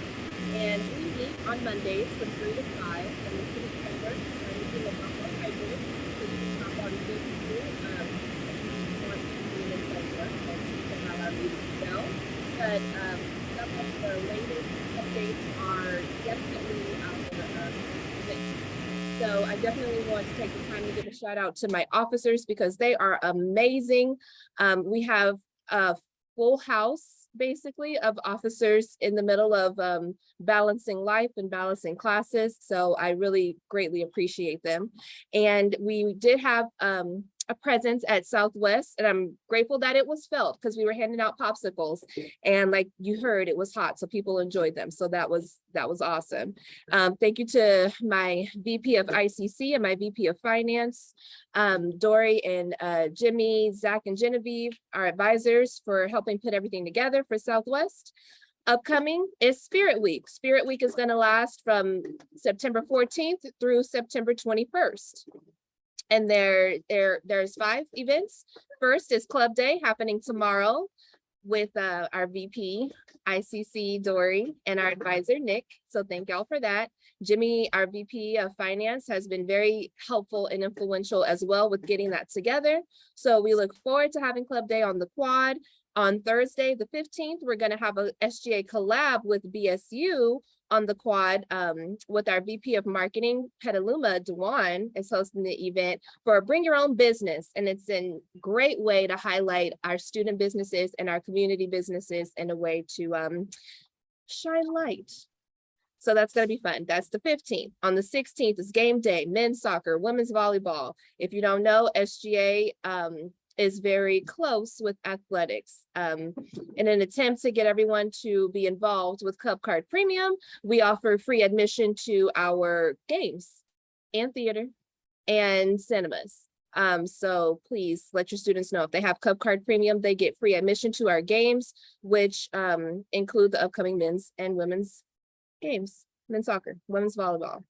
And we meet on Mondays from 3 to 5 and the city chamber. I'm doing a lot hybrid. So you can hop on Zoom too. If you want to be in Centra and you can have our meeting go. But some of the latest updates are definitely so I definitely want to take the time to give a shout out to my officers because they are amazing. We have a full house basically of officers in the middle of balancing life and balancing classes. So I really greatly appreciate them. And we did have a presence at Southwest, and I'm grateful that it was felt because we were handing out popsicles, and like you heard, it was hot, so people enjoyed them. So that was awesome. Thank you to my VP of ICC and my VP of Finance, Dory and Jimmy, Zach, and Genevieve, our advisors, for helping put everything together for Southwest. Upcoming is Spirit Week. Spirit Week is going to last from September 14th through September 21st. And there's 5 events. First is Club Day happening tomorrow with our VP, ICC, Dory, and our advisor, Nick. So thank y'all for that. Jimmy, our VP of Finance, has been very helpful and influential as well with getting that together. So we look forward to having Club Day on the quad. On Thursday, the 15th, we're going to have a SGA collab with BSU on the quad with our VP of Marketing, Petaluma Dewan, is hosting the event for Bring Your Own Business. And it's a great way to highlight our student businesses and our community businesses in a way to shine light. So that's going to be fun. That's the 15th. On the 16th is game day, men's soccer, women's volleyball. If you don't know, SGA is very close with athletics. In an attempt to get everyone to be involved with Club Card Premium, we offer free admission to our games and theater and cinemas. So please let your students know if they have Club Card Premium, they get free admission to our games, which include the upcoming men's and women's games, men's soccer, women's volleyball.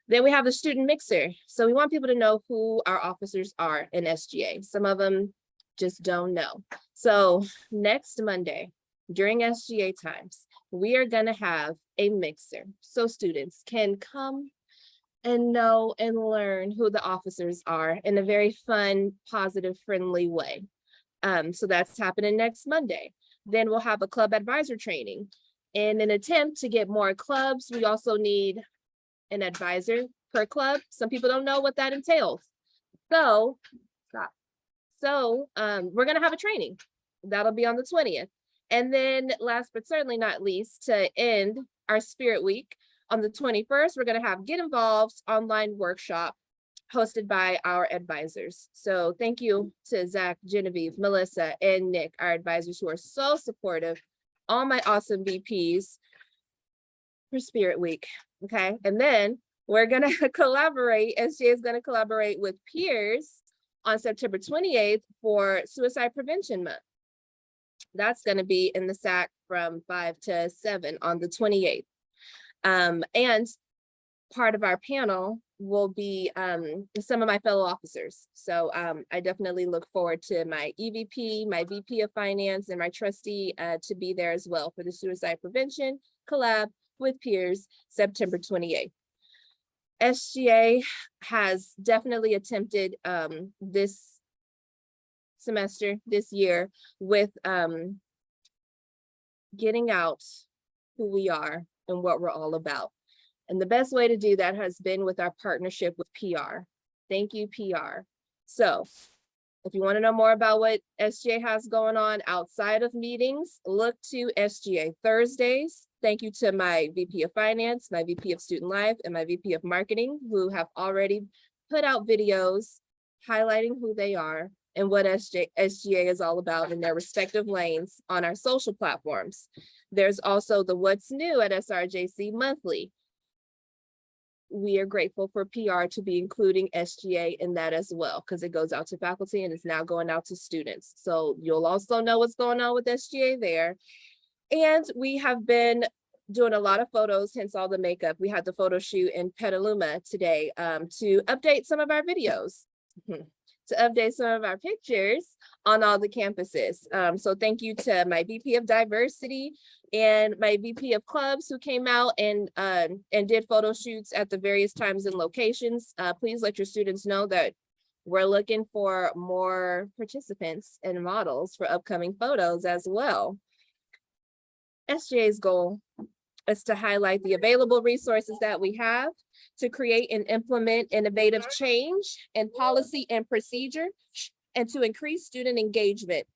Then we have the student mixer. So we want people to know who our officers are in SGA. Some of them just don't know. So next Monday, during SGA times, we are gonna have a mixer. So students can come and know and learn who the officers are in a very fun, positive, friendly way. So that's happening next Monday. Then we'll have a club advisor training. In an attempt to get more clubs, we also need an advisor per club. Some people don't know what that entails. So, we're gonna have a training. That'll be on the 20th. And then last but certainly not least, to end our Spirit Week, on the 21st, we're gonna have Get Involved online workshop hosted by our advisors. So thank you to Zach, Genevieve, Melissa, and Nick, our advisors who are so supportive, all my awesome VPs for Spirit Week, okay? And then we're gonna collaborate, SGA is gonna collaborate with peers on September 28th for Suicide Prevention Month. That's gonna be in the SAC from 5 to 7 on the 28th. And part of our panel will be some of my fellow officers. So I definitely look forward to my EVP, my VP of Finance, and my trustee to be there as well for the Suicide Prevention collab with peers, September 28th. SGA has definitely attempted this semester, this year, with getting out who we are and what we're all about. And the best way to do that has been with our partnership with PR. Thank you, PR. So if you want to know more about what SGA has going on outside of meetings, look to SGA Thursdays. Thank you to my VP of Finance, my VP of Student Life, and my VP of Marketing, who have already put out videos highlighting who they are and what SGA is all about in their respective lanes on our social platforms. There's also the What's New at SRJC Monthly. We are grateful for PR to be including SGA in that as well, because it goes out to faculty and it's now going out to students. So you'll also know what's going on with SGA there. And we have been doing a lot of photos, hence all the makeup. We had the photo shoot in Petaluma today to update some of our videos. To update some of our pictures on all the campuses. So thank you to my VP of Diversity and my VP of Clubs who came out and did photo shoots at the various times and locations. Please let your students know that we're looking for more participants and models for upcoming photos as well. SGA's goal is to highlight the available resources that we have to create and implement innovative change in policy and procedure and to increase student engagement.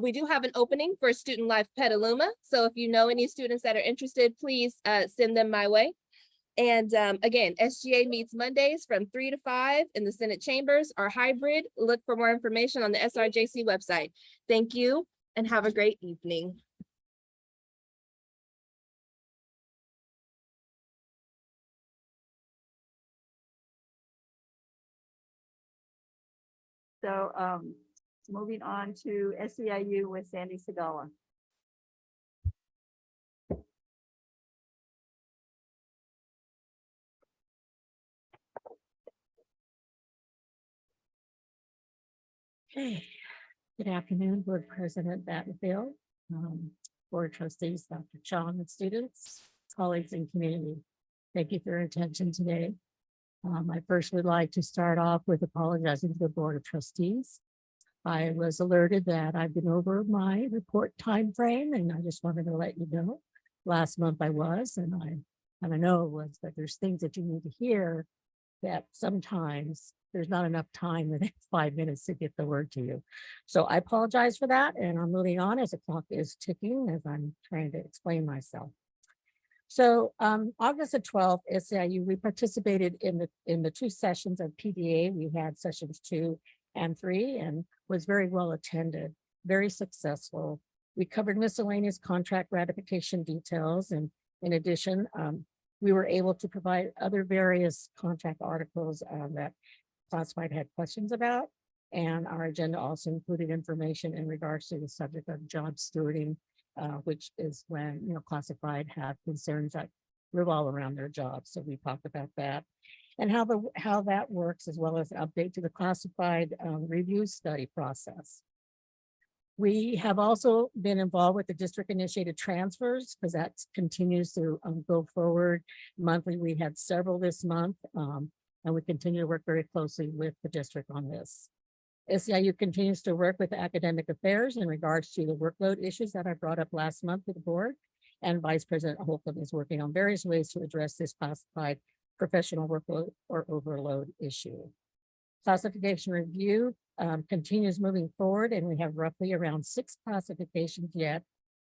We do have an opening for Student Life Petaluma. So if you know any students that are interested, please send them my way. And again, SGA meets Mondays from 3 to 5 in the Senate chambers or hybrid. Look for more information on the SRJC website. Thank you and have a great evening. So moving on to SEIU with Sandy Segala. Okay. Good afternoon, Board President Battenfield, Board Trustees, Dr. Chong, and students, colleagues, and community. Thank you for your attention today. I first would like to start off with apologizing to the Board of Trustees. I was alerted that I've been over my report time frame, and I just wanted to let you know. Last month I was, and I know it was, but there's things that you need to hear that sometimes there's not enough time within 5 minutes to get the word to you. So I apologize for that, and I'm moving on as the clock is ticking as I'm trying to explain myself. So August the 12th, SEIU, we participated in the 2 sessions of PDA. We had sessions 2 and 3 and was very well attended, very successful. We covered miscellaneous contract ratification details, and in addition, we were able to provide other various contract articles that classified had questions about. And our agenda also included information in regards to the subject of job stewarding, which is when, classified have concerns that revolve around their jobs. So we talked about that and how that works, as well as an update to the classified review study process. We have also been involved with the district initiated transfers because that continues to go forward monthly. We had several this month, and we continue to work very closely with the district on this. SEIU continues to work with academic affairs in regards to the workload issues that I brought up last month with the board, and Vice President Holcomb is working on various ways to address this classified professional workload or overload issue. Classification review continues moving forward, and we have roughly around 6 classifications yet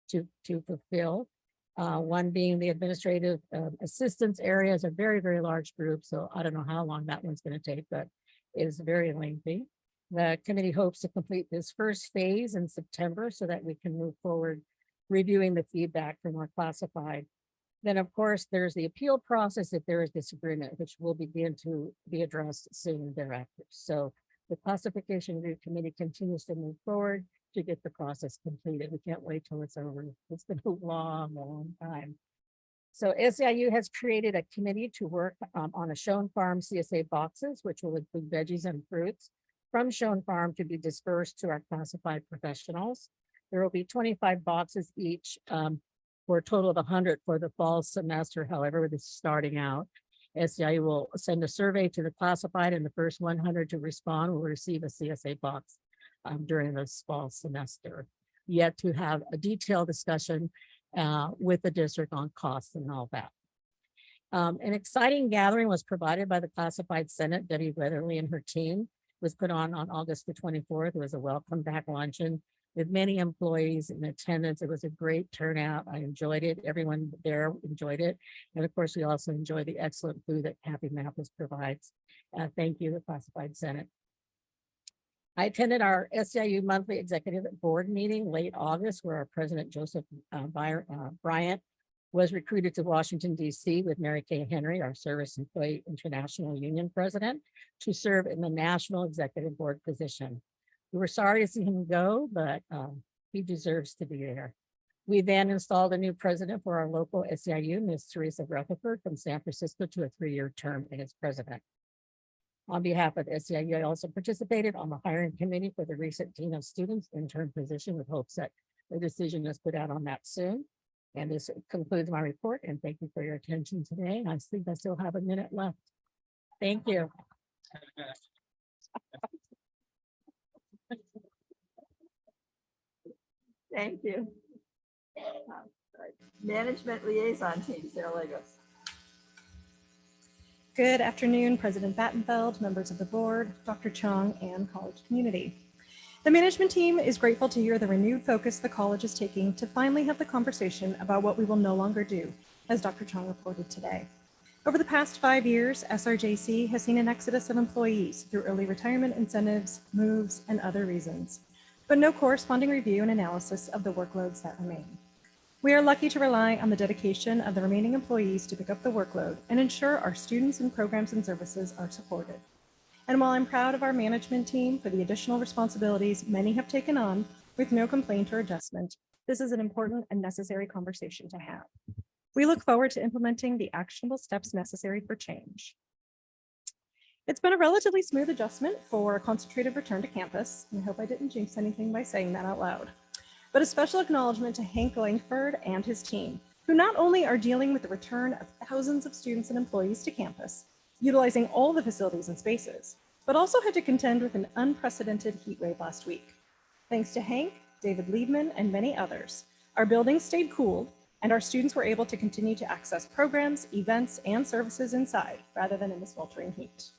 to fulfill. One being the administrative assistance area is a very, very large group. So I don't know how long that one's going to take, but it is very lengthy. The committee hopes to complete this first phase in September so that we can move forward reviewing the feedback from our classified. Then, of course, there's the appeal process if there is disagreement, which will begin to be addressed soon thereafter. So the classification review committee continues to move forward to get the process completed. We can't wait till it's over. It's been a long, long time. So SEIU has created a committee to work on a Shown Farm CSA boxes, which will include veggies and fruits from Shown Farm to be dispersed to our classified professionals. There will be 25 boxes each for a total of 100 for the fall semester. However, this is starting out. SEIU will send a survey to the classified, and the first 100 to respond will receive a CSA box during this fall semester. Yet to have a detailed discussion with the district on costs and all that. An exciting gathering was provided by the Classified Senate. Debbie Weatherly and her team was put on August the 24th. It was a welcome back luncheon with many employees in attendance. It was a great turnout. I enjoyed it. Everyone there enjoyed it. And of course, we also enjoyed the excellent food that Kathy Mathis provides. Thank you, the Classified Senate. I attended our SEIU monthly executive board meeting late August, where our president, Joseph Bryant, was recruited to Washington, D.C. with Mary Kay Henry, our Service Employee International Union president, to serve in the national executive board position. We were sorry to see him go, but he deserves to be there. We then installed a new president for our local SEIU, Ms. Teresa Rutherford from San Francisco, to a 3-year term as president. On behalf of SEIU, I also participated on the hiring committee for the recent Dean of Students intern position with hopes that the decision is put out on that soon. And this concludes my report, and thank you for your attention today. I think I still have a minute left. Thank you. Thank you. Management Liaison Team, Sarah Lagos. Good afternoon, President Battenfeld, members of the board, Dr. Chong, and college community. The management team is grateful to hear the renewed focus the college is taking to finally have the conversation about what we will no longer do, as Dr. Chong reported today. Over the past 5 years, SRJC has seen an exodus of employees through early retirement incentives, moves, and other reasons, but no corresponding review and analysis of the workloads that remain. We are lucky to rely on the dedication of the remaining employees to pick up the workload and ensure our students and programs and services are supported. And while I'm proud of our management team for the additional responsibilities many have taken on with no complaint or adjustment, this is an important and necessary conversation to have. We look forward to implementing the actionable steps necessary for change. It's been a relatively smooth adjustment for a concentrated return to campus. I hope I didn't jinx anything by saying that out loud. But a special acknowledgement to Hank Langford and his team, who not only are dealing with the return of thousands of students and employees to campus, utilizing all the facilities and spaces, but also had to contend with an unprecedented heat wave last week. Thanks to Hank, David Liebman, and many others, our buildings stayed cool, and our students were able to continue to access programs, events, and services inside rather than in the sweltering heat.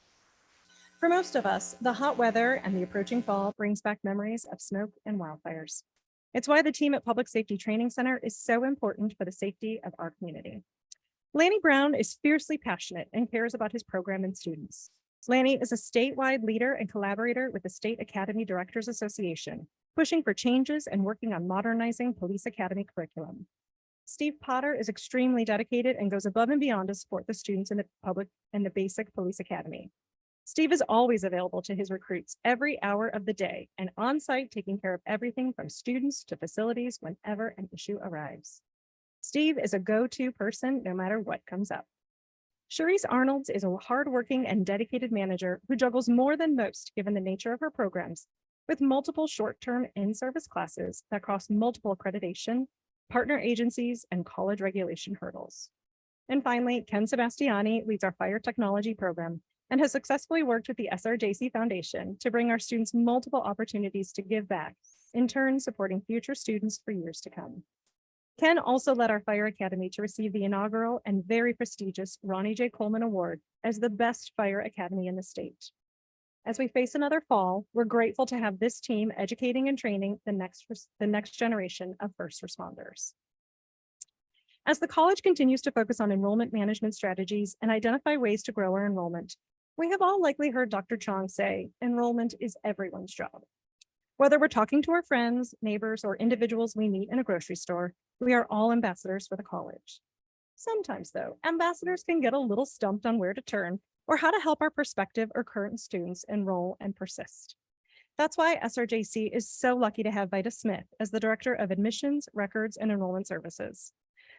For most of us, the hot weather and the approaching fall brings back memories of smoke and wildfires. It's why the team at Public Safety Training Center is so important for the safety of our community. Lanny Brown is fiercely passionate and cares about his program and students. Lanny is a statewide leader and collaborator with the State Academy Directors Association, pushing for changes and working on modernizing police academy curriculum. Steve Potter is extremely dedicated and goes above and beyond to support the students in the public and the basic police academy. Steve is always available to his recruits every hour of the day and on site taking care of everything from students to facilities whenever an issue arrives. Steve is a go-to person no matter what comes up. Charisse Arnolds is a hardworking and dedicated manager who juggles more than most given the nature of her programs, with multiple short-term in-service classes that cross multiple accreditation, partner agencies, and college regulation hurdles. And finally, Ken Sebastiani leads our fire technology program and has successfully worked with the SRJC Foundation to bring our students multiple opportunities to give back, in turn supporting future students for years to come. Ken also led our Fire Academy to receive the inaugural and very prestigious Ronnie J. Coleman Award as the best fire academy in the state. As we face another fall, we're grateful to have this team educating and training the next generation of first responders. As the college continues to focus on enrollment management strategies and identify ways to grow our enrollment, we have all likely heard Dr. Chong say, enrollment is everyone's job. Whether we're talking to our friends, neighbors, or individuals we meet in a grocery store, we are all ambassadors for the college. Sometimes though, ambassadors can get a little stumped on where to turn or how to help our prospective or current students enroll and persist. That's why SRJC is so lucky to have Vida Smith as the Director of Admissions, Records, and Enrollment Services.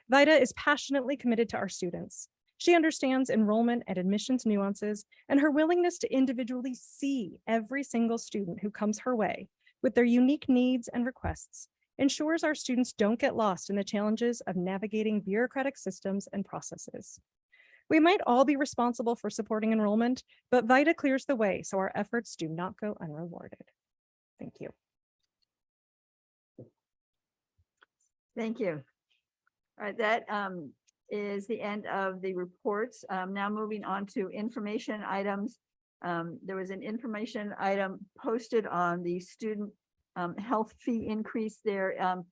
Vida is passionately committed to our students. She understands enrollment and admissions nuances, and her willingness to individually see every single student who comes her way with their unique needs and requests ensures our students don't get lost in the challenges of navigating bureaucratic systems and processes. We might all be responsible for supporting enrollment, but Vida clears the way so our efforts do not go unrewarded. Thank you. Thank you. All right, that is the end of the reports. Now moving on to information items. There was an information item posted on the student health fee increase. There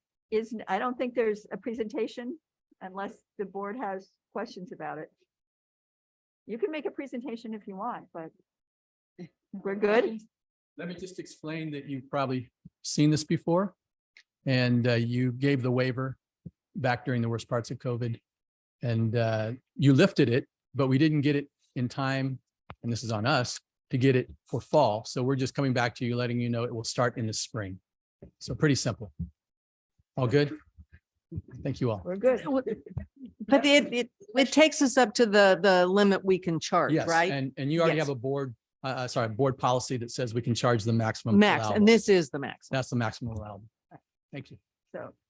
I don't think there's a presentation unless the board has questions about it. You can make a presentation if you want, but we're good. Let me just explain that you've probably seen this before. And you gave the waiver back during the worst parts of COVID. And you lifted it, but we didn't get it in time. And this is on us to get it for fall. So we're just coming back to you, letting you know it will start in the spring. So pretty simple. All good? Thank you all. We're good. But it takes us up to the limit we can charge, Yes, right? and you already Yes. have a board policy that says we can charge the maximum. Max, and allowable. this is the max. That's the maximum allowable. Thank you.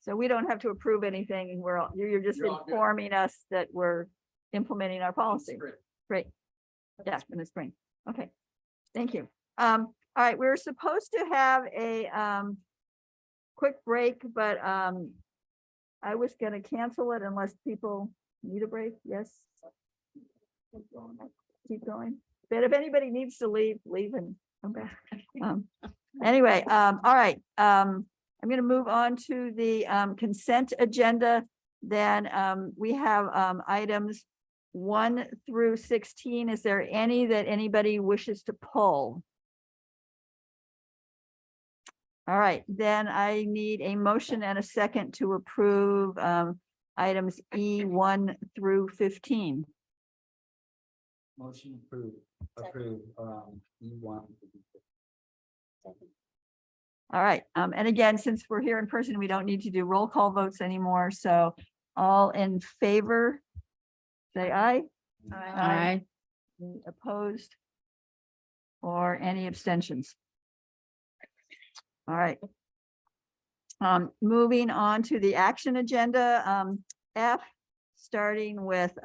So we don't have to approve anything. And you're just You're all good. informing us that we're implementing our policy. Great. Yeah, in the spring. Okay. Thank you. All right, we were supposed to have a quick break, but I was gonna cancel it unless people need a break. Yes. Keep going. But if anybody needs to leave, leave and come back. Anyway, all right. I'm going to move on to the consent agenda. Then we have items 1 through 16. Is there any that anybody wishes to pull? All right, then I need a motion and a second to approve items E1 through 15. Motion approved, E1. All right, and again, since we're here in person, we don't need to do roll call votes anymore. So all in favor, say aye. Aye. Any opposed? Or any abstentions? All right. Moving on to the action agenda, F, starting with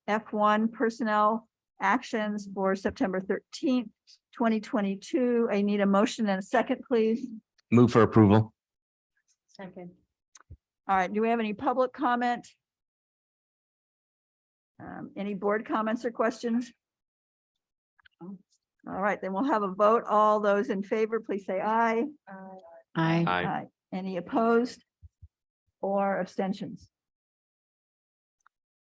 F1 personnel actions for September 13th, 2022. I need a motion and a second, please. Move for approval. Second. All right, do we have any public comment? Any board comments or questions? All right, then we'll have a vote. All those in favor, please say aye. Aye. Aye. Any opposed or abstentions?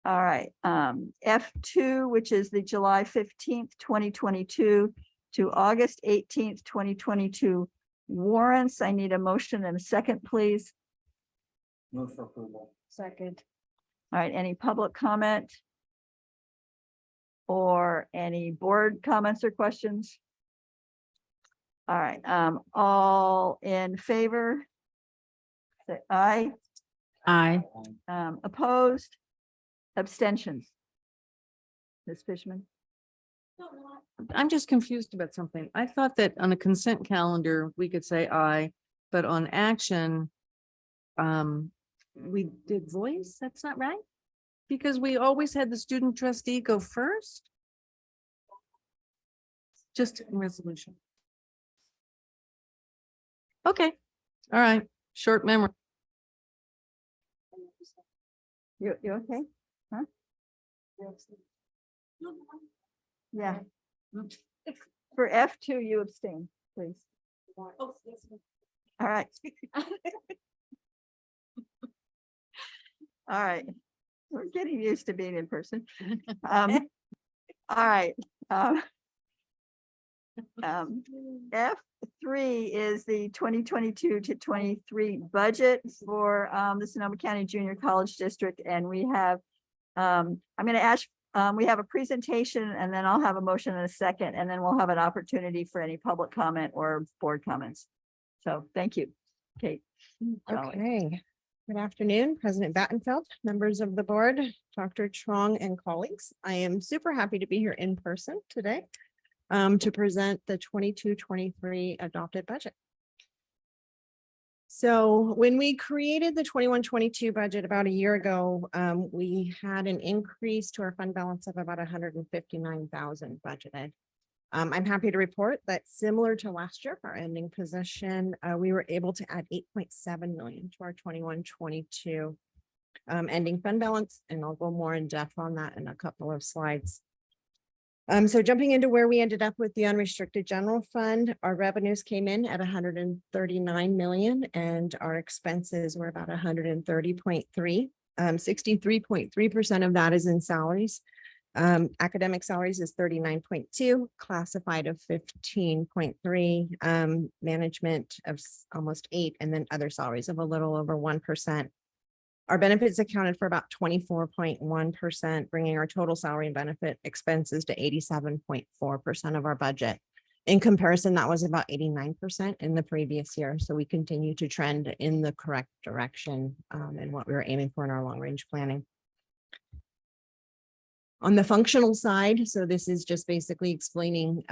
All right, F2, which is the July 15th, 2022 to August 18th, 2022 warrants. I need a motion and a second, please. Move for approval. Second. All right, any public comment? Or any board comments or questions? All right, all in favor? Say aye. Aye. Opposed? Abstentions? Ms. Fishman? I'm just confused about something. I thought that on a consent calendar, we could say aye, but on action, we did voice. That's not right? Because we always had the student trustee go first. Just in resolution. Okay, all right, short memory. You okay? Huh? Yeah. For F2, you abstain, please. All right. All right. We're getting used to being in person. All right. F3 is the 2022 to 23 budget for the Sonoma County Junior College District. And we have, I'm going to ask, we have a presentation and then I'll have a motion in a second, and then we'll have an opportunity for any public comment or board comments. So thank you, Kate. Jolly. Okay. Good afternoon, President Battenfeld, members of the board, Dr. Chong and colleagues. I am super happy to be here in person today to present the 22-23 adopted budget. So when we created the 21-22 budget about a year ago, we had an increase to our fund balance of about 159,000 budgeted. I'm happy to report that similar to last year, our ending position, we were able to add 8.7 million to our 21-22 ending fund balance, and I'll go more in depth on that in a couple of slides. So jumping into where we ended up with the unrestricted general fund, our revenues came in at 139 million and our expenses were about 130.3. 63.3% of that is in salaries. Academic salaries is 39.2, classified of 15.3, management of almost 8, and then other salaries of a little over 1%. Our benefits accounted for about 24.1%, bringing our total salary and benefit expenses to 87.4% of our budget. In comparison, that was about 89% in the previous year. So we continue to trend in the correct direction and what we were aiming for in our long range planning. On the functional side, so this is just basically explaining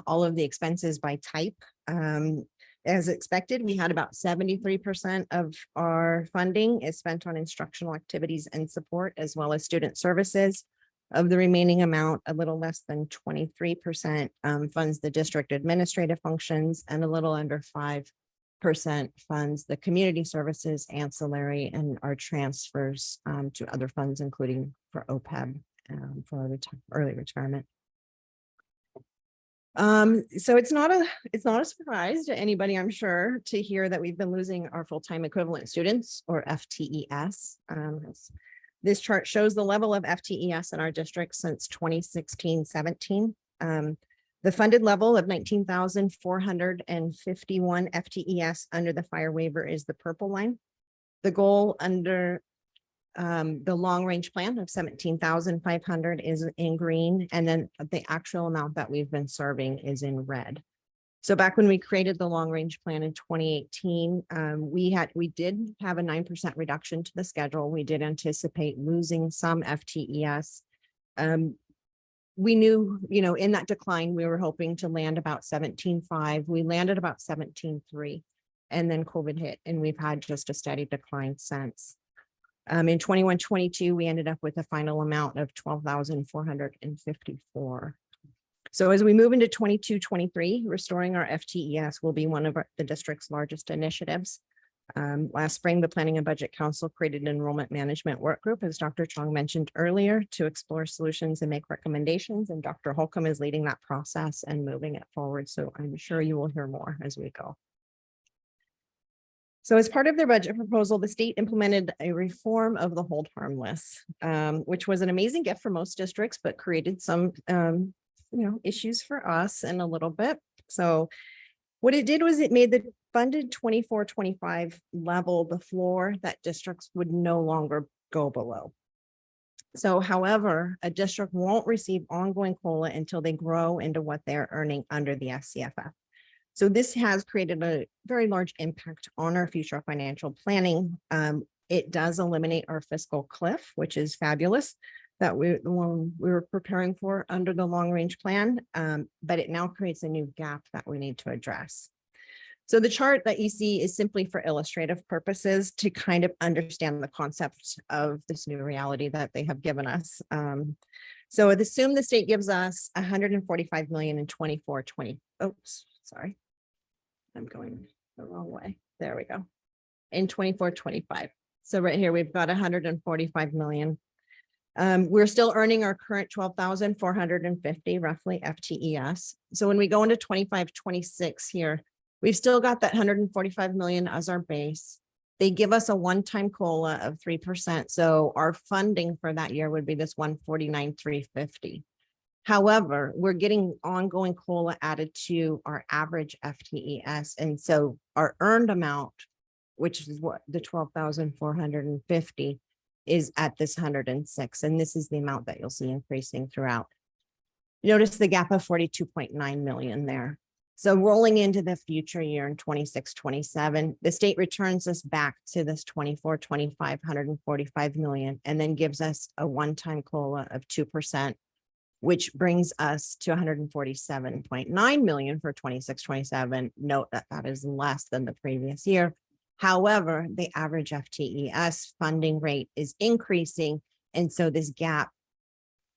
all of the expenses by type. As expected, we had about 73% of our funding is spent on instructional activities and support, as well as student services. Of the remaining amount, a little less than 23% funds the district administrative functions, and a little under 5% funds the community services, ancillary, and our transfers to other funds, including for OPEB. For early retirement. So it's not a surprise to anybody, I'm sure, to hear that we've been losing our full-time equivalent students, or FTES. This chart shows the level of FTES in our district since 2016-17. The funded level of 19,451 FTES under the fire waiver is the purple line. The goal under the long range plan of 17,500 is in green, and then the actual amount that we've been serving is in red. So back when we created the long range plan in 2018, we did have a 9% reduction to the schedule. We did anticipate losing some FTES. We knew, in that decline, we were hoping to land about 17.5. We landed about 17.3, and then COVID hit, and we've had just a steady decline since. In 21-22, we ended up with a final amount of 12,454. So as we move into 22-23, restoring our FTES will be one of the district's largest initiatives. Last spring, the Planning and Budget Council created an enrollment management work group, as Dr. Chong mentioned earlier, to explore solutions and make recommendations. And Dr. Holcomb is leading that process and moving it forward. So I'm sure you will hear more as we go. So as part of their budget proposal, the state implemented a reform of the hold harmless, which was an amazing gift for most districts, but created some, issues for us in a little bit. So what it did was it made the funded 24-25 level the floor that districts would no longer go below. So however, a district won't receive ongoing COLA until they grow into what they're earning under the FCFF. So this has created a very large impact on our future financial planning. It does eliminate our fiscal cliff, which is fabulous, that we were preparing for under the long range plan, but it now creates a new gap that we need to address. So the chart that you see is simply for illustrative purposes to kind of understand the concept of this new reality that they have given us. So assume the state gives us 145 million in 24-20. Oops, sorry. I'm going the wrong way. There we go. In 24-25. So right here, we've got 145 million. We're still earning our current 12,450 roughly FTES. So when we go into 25-26 here, we've still got that 145 million as our base. They give us a one-time COLA of 3%. So our funding for that year would be this 149,350. However, we're getting ongoing COLA added to our average FTES. And so our earned amount, which is what the 12,450 is at this 106. And this is the amount that you'll see increasing throughout. Notice the gap of 42.9 million there. So rolling into the future year in 26-27, the state returns us back to this 24-25, 145 million, and then gives us a one-time COLA of 2%. Which brings us to 147.9 million for 26-27. Note that that is less than the previous year. However, the average FTES funding rate is increasing. And so this gap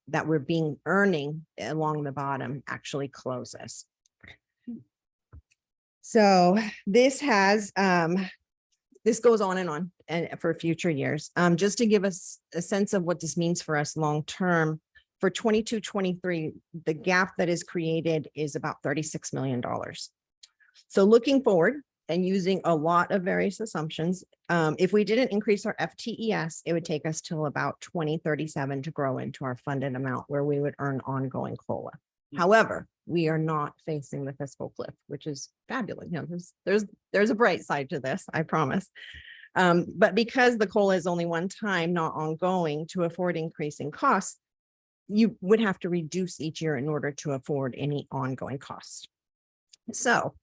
that we're earning along the bottom actually closes. So this has, this goes on and for future years. Just to give us a sense of what this means for us long-term, for 22-23, the gap that is created is about $36 million. So looking forward and using a lot of various assumptions, if we didn't increase our FTES, it would take us till about 2037 to grow into our funded amount where we would earn ongoing COLA. However, we are not facing the fiscal cliff, which is fabulous. You know, there's a bright side to this, I promise. But because the COLA is only one time, not ongoing, to afford increasing costs, you would have to reduce each year in order to afford any ongoing costs. So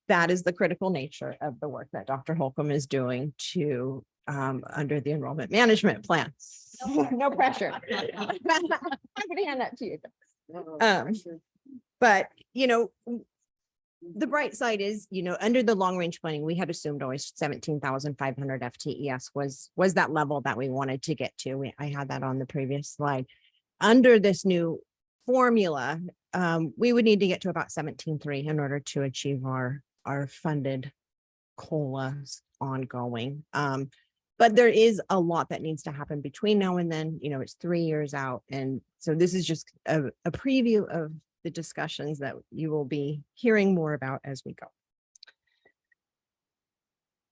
that is the critical nature of the work that Dr. Holcomb is doing to under the enrollment management plan. No pressure. I'm gonna hand that to you. But you know, the bright side is, you know, under the long range planning, we had assumed always 17,500 FTES was that level that we wanted to get to. I had that on the previous slide. Under this new formula, we would need to get to about 17.3 in order to achieve our funded COLAs ongoing. But there is a lot that needs to happen between now and then. You know, it's 3 years out. And so this is just a preview of the discussions that you will be hearing more about as we go.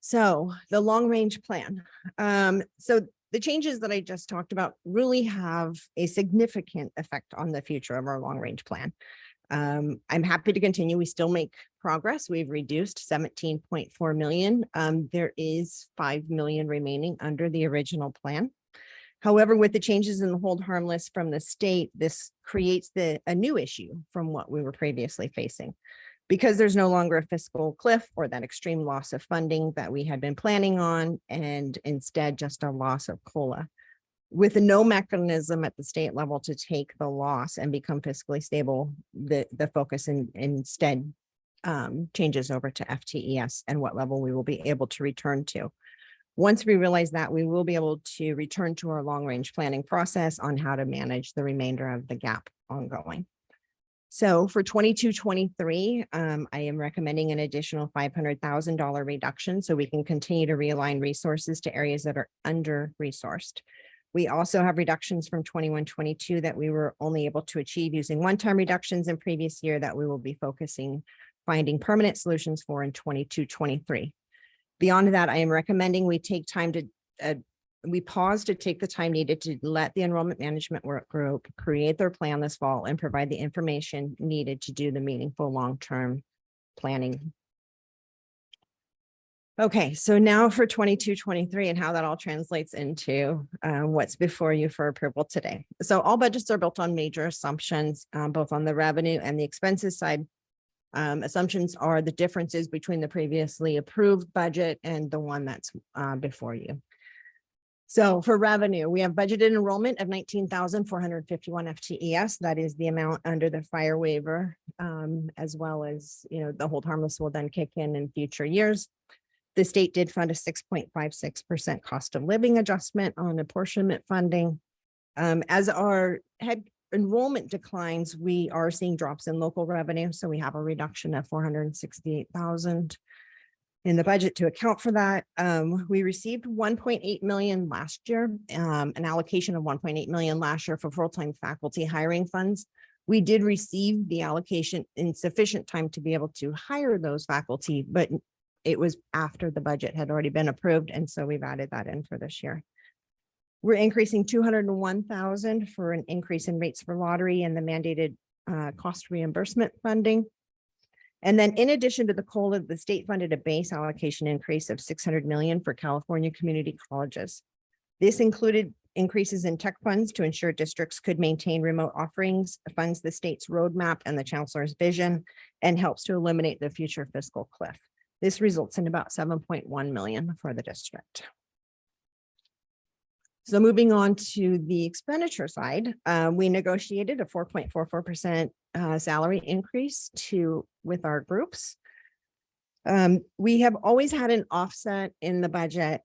So the long range plan. So the changes that I just talked about really have a significant effect on the future of our long range plan. I'm happy to continue. We still make progress. We've reduced 17.4 million. There is 5 million remaining under the original plan. However, with the changes in the hold harmless from the state, this creates a new issue from what we were previously facing. Because there's no longer a fiscal cliff or that extreme loss of funding that we had been planning on, and instead just a loss of COLA. With no mechanism at the state level to take the loss and become fiscally stable, the focus instead changes over to FTES and what level we will be able to return to. Once we realize that, we will be able to return to our long range planning process on how to manage the remainder of the gap ongoing. So for 22-23, I am recommending an additional $500,000 reduction so we can continue to realign resources to areas that are under-resourced. We also have reductions from 21-22 that we were only able to achieve using one-time reductions in previous year that we will be finding permanent solutions for in 22-23. Beyond that, I am recommending we take time to, we pause to take the time needed to let the enrollment management work group create their plan this fall and provide the information needed to do the meaningful long-term planning. Okay, so now for 22-23 and how that all translates into what's before you for approval today. So all budgets are built on major assumptions, both on the revenue and the expenses side. Assumptions are the differences between the previously approved budget and the one that's before you. So for revenue, we have budgeted enrollment of 19,451 FTES. That is the amount under the fire waiver, as well as, the hold harmless will then kick in future years. The state did fund a 6.56% cost of living adjustment on apportionment funding. As our head enrollment declines, we are seeing drops in local revenue. So we have a reduction of 468,000 in the budget to account for that. We received 1.8 million last year, an allocation of 1.8 million last year for full-time faculty hiring funds. We did receive the allocation in sufficient time to be able to hire those faculty, but it was after the budget had already been approved. And so we've added that in for this year. We're increasing 201,000 for an increase in rates for lottery and the mandated cost reimbursement funding. And then in addition to the COLA, the state funded a base allocation increase of 600 million for California community colleges. This included increases in tech funds to ensure districts could maintain remote offerings, funds the state's roadmap and the chancellor's vision, and helps to eliminate the future fiscal cliff. This results in about 7.1 million for the district. So moving on to the expenditure side, we negotiated a 4.44% salary increase with our groups. We have always had an offset in the budget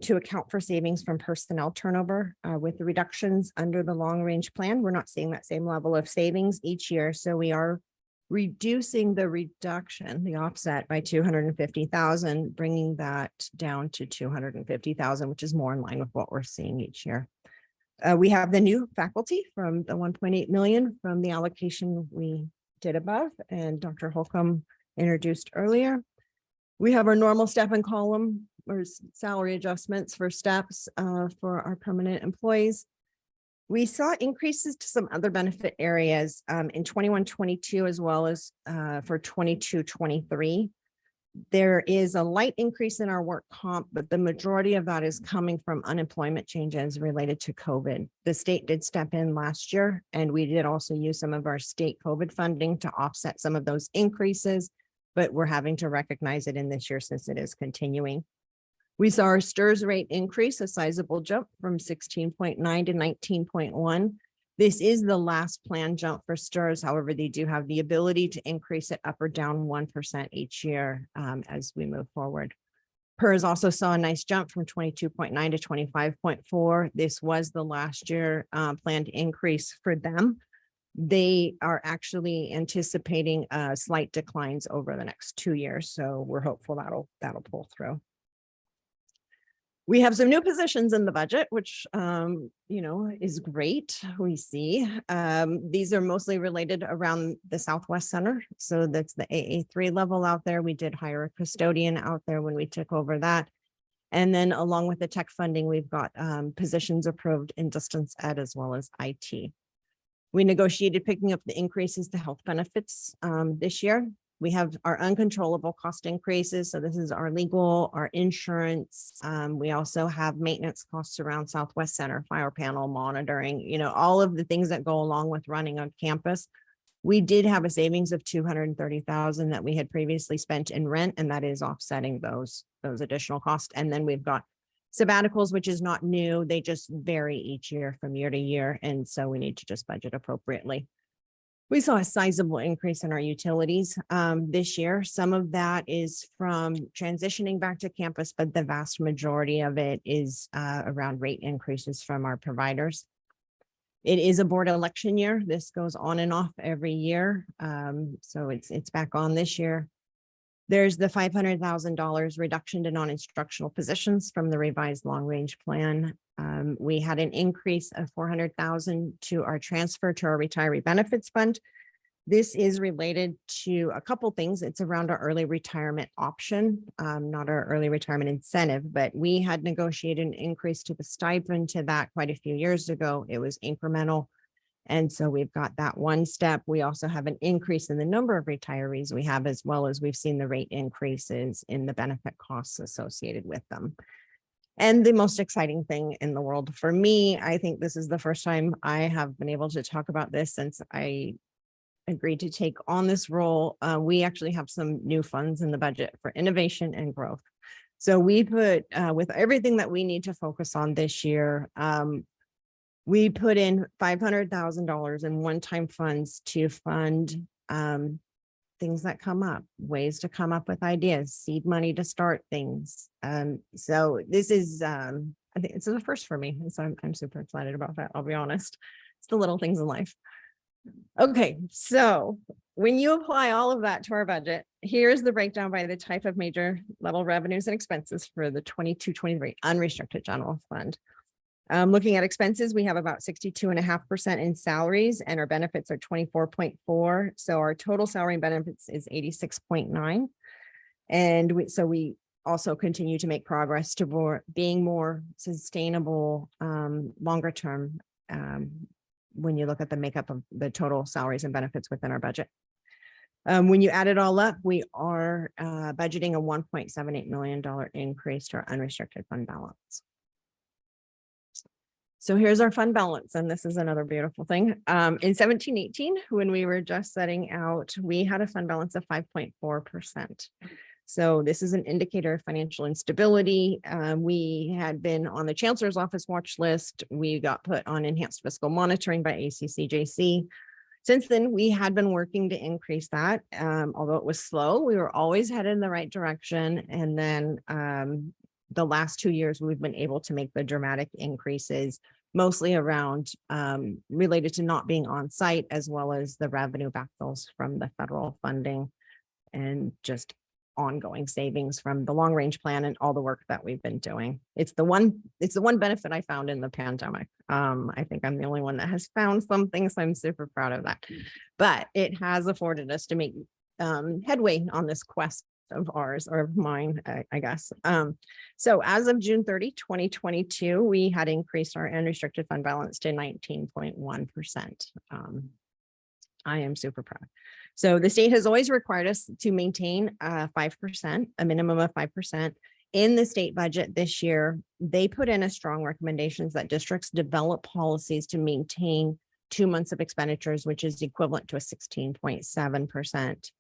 to account for savings from personnel turnover. With the reductions under the long range plan, we're not seeing that same level of savings each year. So we are reducing the reduction, the offset by 250,000, bringing that down to 250,000, which is more in line with what we're seeing each year. We have the new faculty from the 1.8 million from the allocation we did above, and Dr. Holcomb introduced earlier. We have our normal step and column or salary adjustments for steps for our permanent employees. We saw increases to some other benefit areas in 21-22 as well as for 22-23. There is a light increase in our work comp, but the majority of that is coming from unemployment changes related to COVID. The state did step in last year, and we did also use some of our state COVID funding to offset some of those increases, but we're having to recognize it in this year since it is continuing. We saw our STRS rate increase, a sizable jump from 16.9 to 19.1. This is the last planned jump for STRS. However, they do have the ability to increase it up or down 1% each year as we move forward. PERS also saw a nice jump from 22.9 to 25.4. This was the last year planned increase for them. They are actually anticipating slight declines over the next 2 years. So we're hopeful that'll pull through. We have some new positions in the budget, which, is great. We see these are mostly related around the Southwest Center. So that's the AA3 level out there. We did hire a custodian out there when we took over that. And then along with the tech funding, we've got positions approved in distance ed as well as IT. We negotiated picking up the increases to health benefits this year. We have our uncontrollable cost increases. So this is our legal, our insurance. We also have maintenance costs around Southwest Center, fire panel monitoring, all of the things that go along with running on campus. We did have a savings of 230,000 that we had previously spent in rent, and that is offsetting those additional costs. And then we've got sabbaticals, which is not new. They just vary each year from year to year. And so we need to just budget appropriately. We saw a sizable increase in our utilities this year. Some of that is from transitioning back to campus, but the vast majority of it is around rate increases from our providers. It is a board election year. This goes on and off every year. So it's back on this year. There's the $500,000 reduction to non-instructional positions from the revised long-range plan. We had an increase of $400,000 to our transfer to our retiree benefits fund. This is related to a couple things. It's around our early retirement option, not our early retirement incentive, but we had negotiated an increase to the stipend to that quite a few years ago. It was incremental. And so we've got that one step. We also have an increase in the number of retirees we have, as well as we've seen the rate increases in the benefit costs associated with them. And the most exciting thing in the world for me, I think this is the first time I have been able to talk about this since I agreed to take on this role. We actually have some new funds in the budget for innovation and growth. So we put, with everything that we need to focus on this year, we put in $500,000 in one-time funds to fund things that come up, ways to come up with ideas, seed money to start things. So this is, I think it's the first for me. So I'm super excited about that. I'll be honest. It's the little things in life. Okay, so when you apply all of that to our budget, here's the breakdown by the type of major level revenues and expenses for the 22-23 unrestricted general fund. Looking at expenses, we have about 62.5% in salaries and our benefits are 24.4. So our total salary and benefits is 86.9. And we also continue to make progress to being more sustainable, longer term, when you look at the makeup of the total salaries and benefits within our budget. When you add it all up, we are budgeting a $1.78 million increase to our unrestricted fund balance. So here's our fund balance, and this is another beautiful thing. In 17-18, when we were just setting out, we had a fund balance of 5.4%. So this is an indicator of financial instability. We had been on the Chancellor's Office watch list. We got put on enhanced fiscal monitoring by ACCJC. Since then, we had been working to increase that. Although it was slow, we were always headed in the right direction. And then the last 2 years, we've been able to make the dramatic increases, mostly around related to not being on site, as well as the revenue backfills from the federal funding and just ongoing savings from the long range plan and all the work that we've been doing. It's the one benefit I found in the pandemic. I think I'm the only one that has found something, so I'm super proud of that. But it has afforded us to make headway on this quest of ours, or of mine, I guess. So as of June 30, 2022, we had increased our unrestricted fund balance to 19.1%. I am super proud. So the state has always required us to maintain 5%, a minimum of 5%. In the state budget this year, they put in a strong recommendations that districts develop policies to maintain 2 months of expenditures, which is equivalent to a 16.7%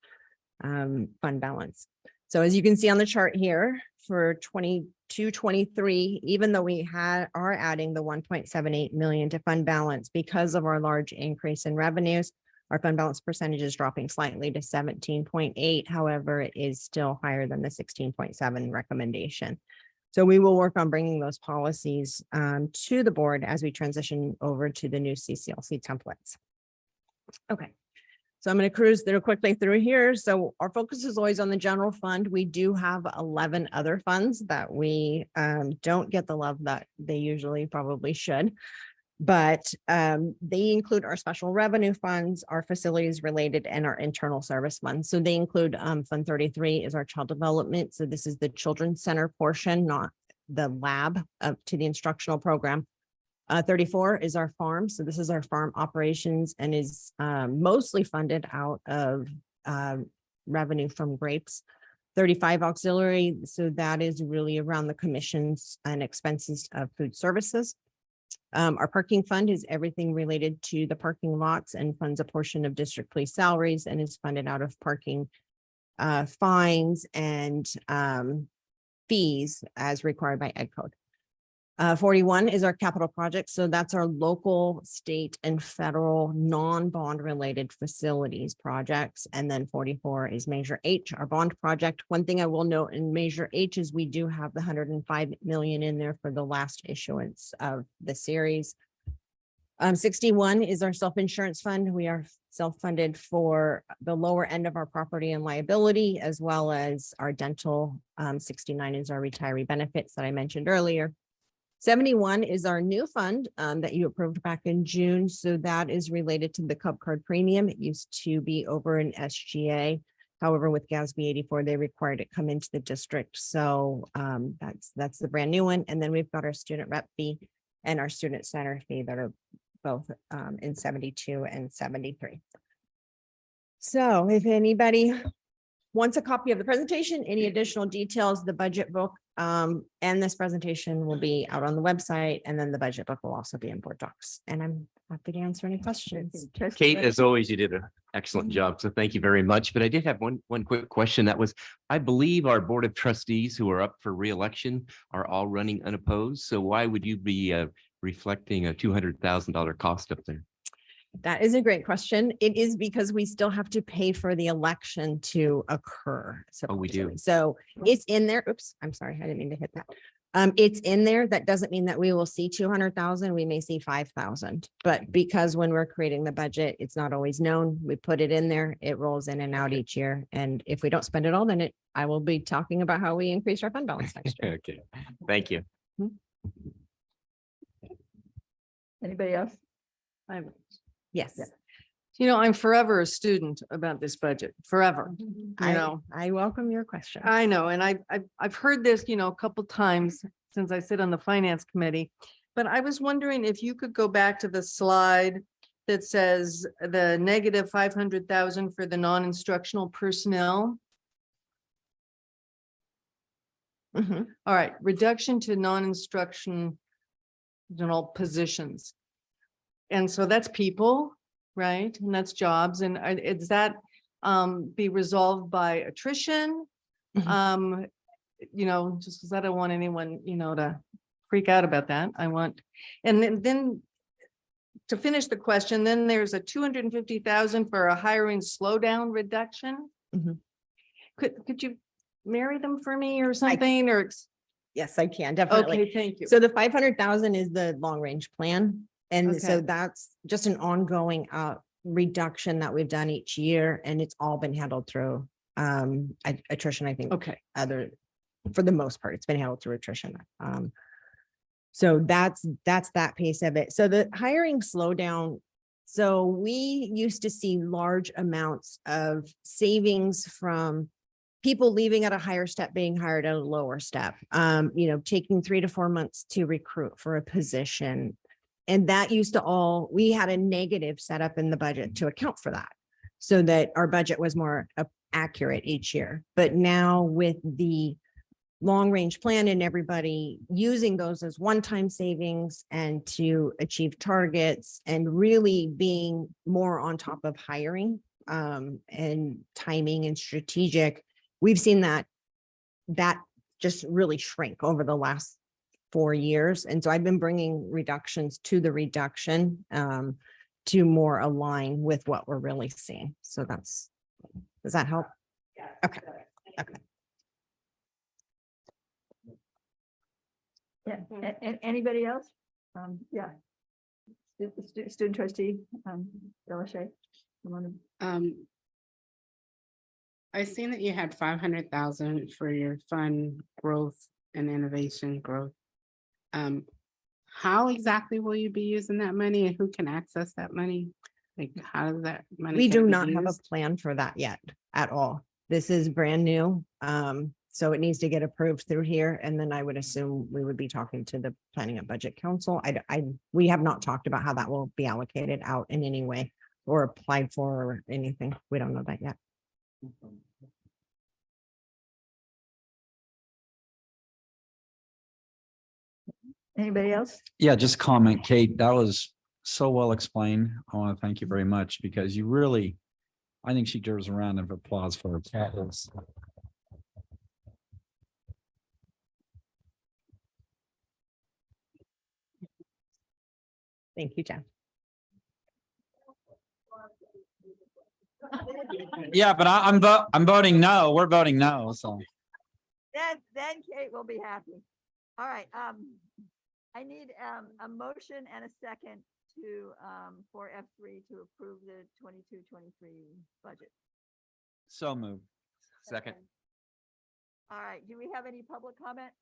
fund balance. So as you can see on the chart here for 22-23, even though we are adding the 1.78 million to fund balance because of our large increase in revenues, our fund balance percentage is dropping slightly to 17.8. However, it is still higher than the 16.7 recommendation. So we will work on bringing those policies to the board as we transition over to the new CCLC templates. Okay. So I'm going to cruise quickly through here. So our focus is always on the general fund. We do have 11 other funds that we don't get the love that they usually probably should. But they include our special revenue funds, our facilities related, and our internal service funds. So they include Fund 33 is our child development. So this is the children's center portion, not the lab up to the instructional program. 34 is our farm. So this is our farm operations and is mostly funded out of revenue from grapes. 35 auxiliary. So that is really around the commissions and expenses of food services. Our parking fund is everything related to the parking lots and funds a portion of district police salaries and is funded out of parking fines and fees as required by Ed Code. 41 is our capital project. So that's our local, state, and federal non-bond related facilities projects. And then 44 is Measure H, our bond project. One thing I will note in Measure H is we do have the 105 million in there for the last issuance of the series. 61 is our self-insurance fund. We are self-funded for the lower end of our property and liability, as well as our dental. 69 is our retiree benefits that I mentioned earlier. 71 is our new fund that you approved back in June. So that is related to the Cup Card Premium. It used to be over in SGA. However, with GASB 84, they required it come into the district. So that's the brand new one. And then we've got our student rep fee and our student center fee that are both in 72 and 73. So if anybody wants a copy of the presentation, any additional details, the budget book and this presentation will be out on the website, and then the budget book will also be in board docs. And I'm happy to answer any questions. Kate, as always, you did an excellent job. So thank you very much. But I did have one quick question. That was, I believe our Board of Trustees who are up for re-election are all running unopposed. So why would you be reflecting a $200,000 cost up there? That is a great question. It is because we still have to pay for the election to occur. So Oh, we do. So it's in there. Oops, I'm sorry. I didn't mean to hit that. It's in there. That doesn't mean that we will see 200,000. We may see 5,000, but because when we're creating the budget, it's not always known. We put it in there. It rolls in and out each year. And if we don't spend it all, then I will be talking about how we increase our fund balance next year. Okay, thank you. Anybody else? Yes. You know, I'm forever a student about this budget, forever. I welcome your question. I know, and I've heard this, a couple times since I sit on the finance committee. But I was wondering if you could go back to the slide that says the negative 500,000 for the non-instructional personnel. Mhm. All right, reduction to non-instructional positions. And so that's people, right? And that's jobs. And is that be resolved by attrition? Just because I don't want anyone, to freak out about that. And then to finish the question, then there's a 250,000 for a hiring slowdown reduction. Mhm. Could you marry them for me or something, or? Yes, I can, definitely. Okay, thank you. So the 500,000 is the long range plan. And so Okay. that's just an ongoing reduction that we've done each year, and it's all been handled through attrition, I think. Okay. For the most part, it's been handled through attrition. So that's that piece of it. So the hiring slowdown. So we used to see large amounts of savings from people leaving at a higher step, being hired at a lower step, taking 3 to 4 months to recruit for a position. And that used to we had a negative setup in the budget to account for that, so that our budget was more accurate each year. But now with the long range plan and everybody using those as one-time savings and to achieve targets and really being more on top of hiring and timing and strategic, we've seen that just really shrink over the last 4 years. And so I've been bringing reductions to the reduction to more align with what we're really seeing. So does that help? Okay. Yeah, anybody else? Yeah. Student trustee, Delashay. I seen that you had 500,000 for your fund growth and innovation growth. How exactly will you be using that money, and who can access that money? Like, how does that money? We gonna do be not have a used? plan for that yet at all. This is brand new. So it needs to get approved through here. And then I would assume we would be talking to the Planning and Budget Council. We have not talked about how that will be allocated out in any way or applied for or anything. We don't know that yet. Anybody else? Yeah, just comment, Kate, that was so well explained. I want to thank you very much because you really, I think she deserves a round of applause for her travels. Thank you, Jeff. Yeah, but I'm voting no. We're voting no, so. Then Kate will be happy. All right, I need a motion and a second for F3 to approve the 22-23 budget. So moved. Second. All right, do we have any public comment?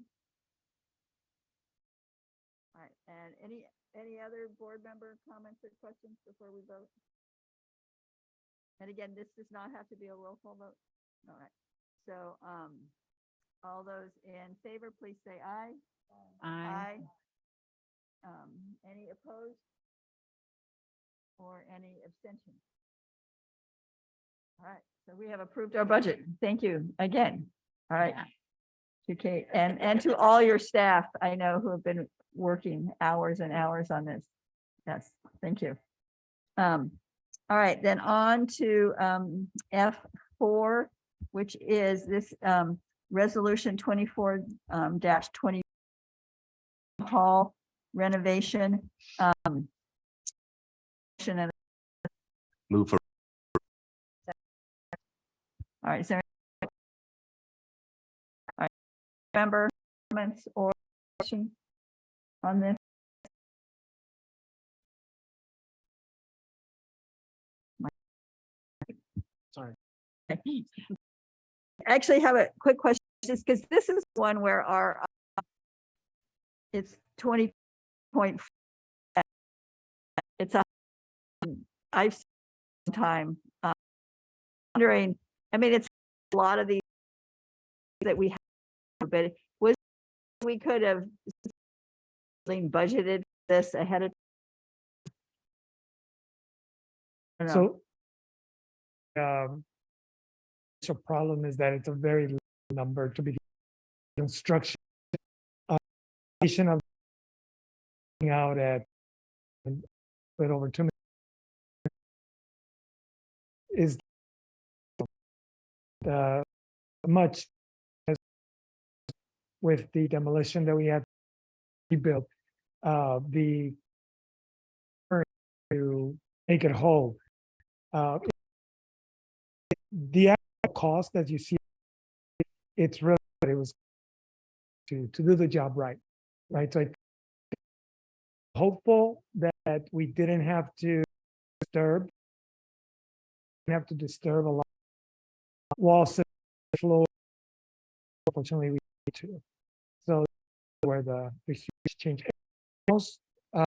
All right, and any other board member comments or questions before we vote? And again, this does not have to be a roll call vote. All right, so, all those in favor, please say aye. Aye. Any opposed? Or any abstention? All right, so we have approved our budget. Thank you again. All right. To Kate and to all your staff, I know, who have been working hours and hours on this. Yes, thank you. All right, then on to F4, which is this resolution 24 20 hall renovation. And Move for. all right, so all right, member comments or questions on this? Sorry. I actually have a quick question, just because this is one where our it's 20.4. It's a I've seen time wondering. I mean, it's a lot of these that we have, but was we could have budgeted this ahead of. I don't know. So the problem is that it's a very low number to be construction. Of out at a bit over 2 million is much as with the demolition that we had rebuilt the to make it whole. The actual cost, as you see, it's really what it was to do the job right. So I'm hopeful that we didn't have to disturb a lot of walls, floor. Unfortunately, we need to. So where the huge change. Most I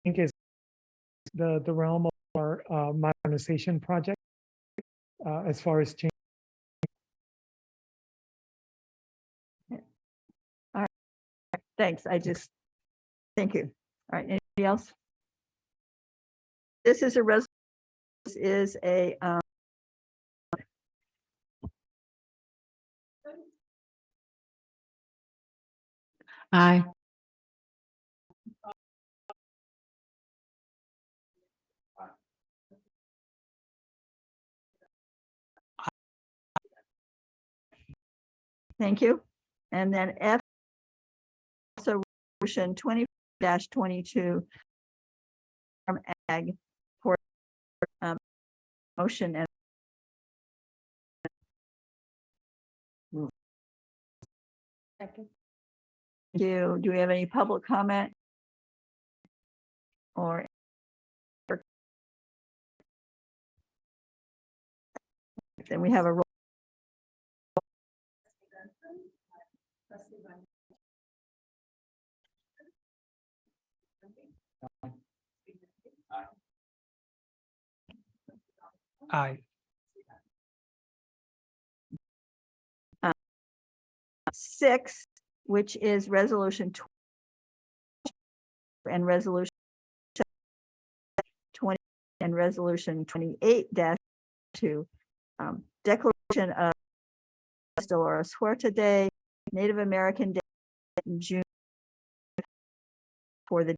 think is the realm of our modernization project as far as change. All right, thanks. Thank you. All right, anybody else? This is a resolution. This is a Aye. thank you. And then F, also resolution 20-22 from ag for motion and do we have any public comment? Or then we have a roll. Aye. 6, which is resolution and resolution 20 and resolution 28-2, declaration of Dolores Huerta Day, Native American Day in June for the.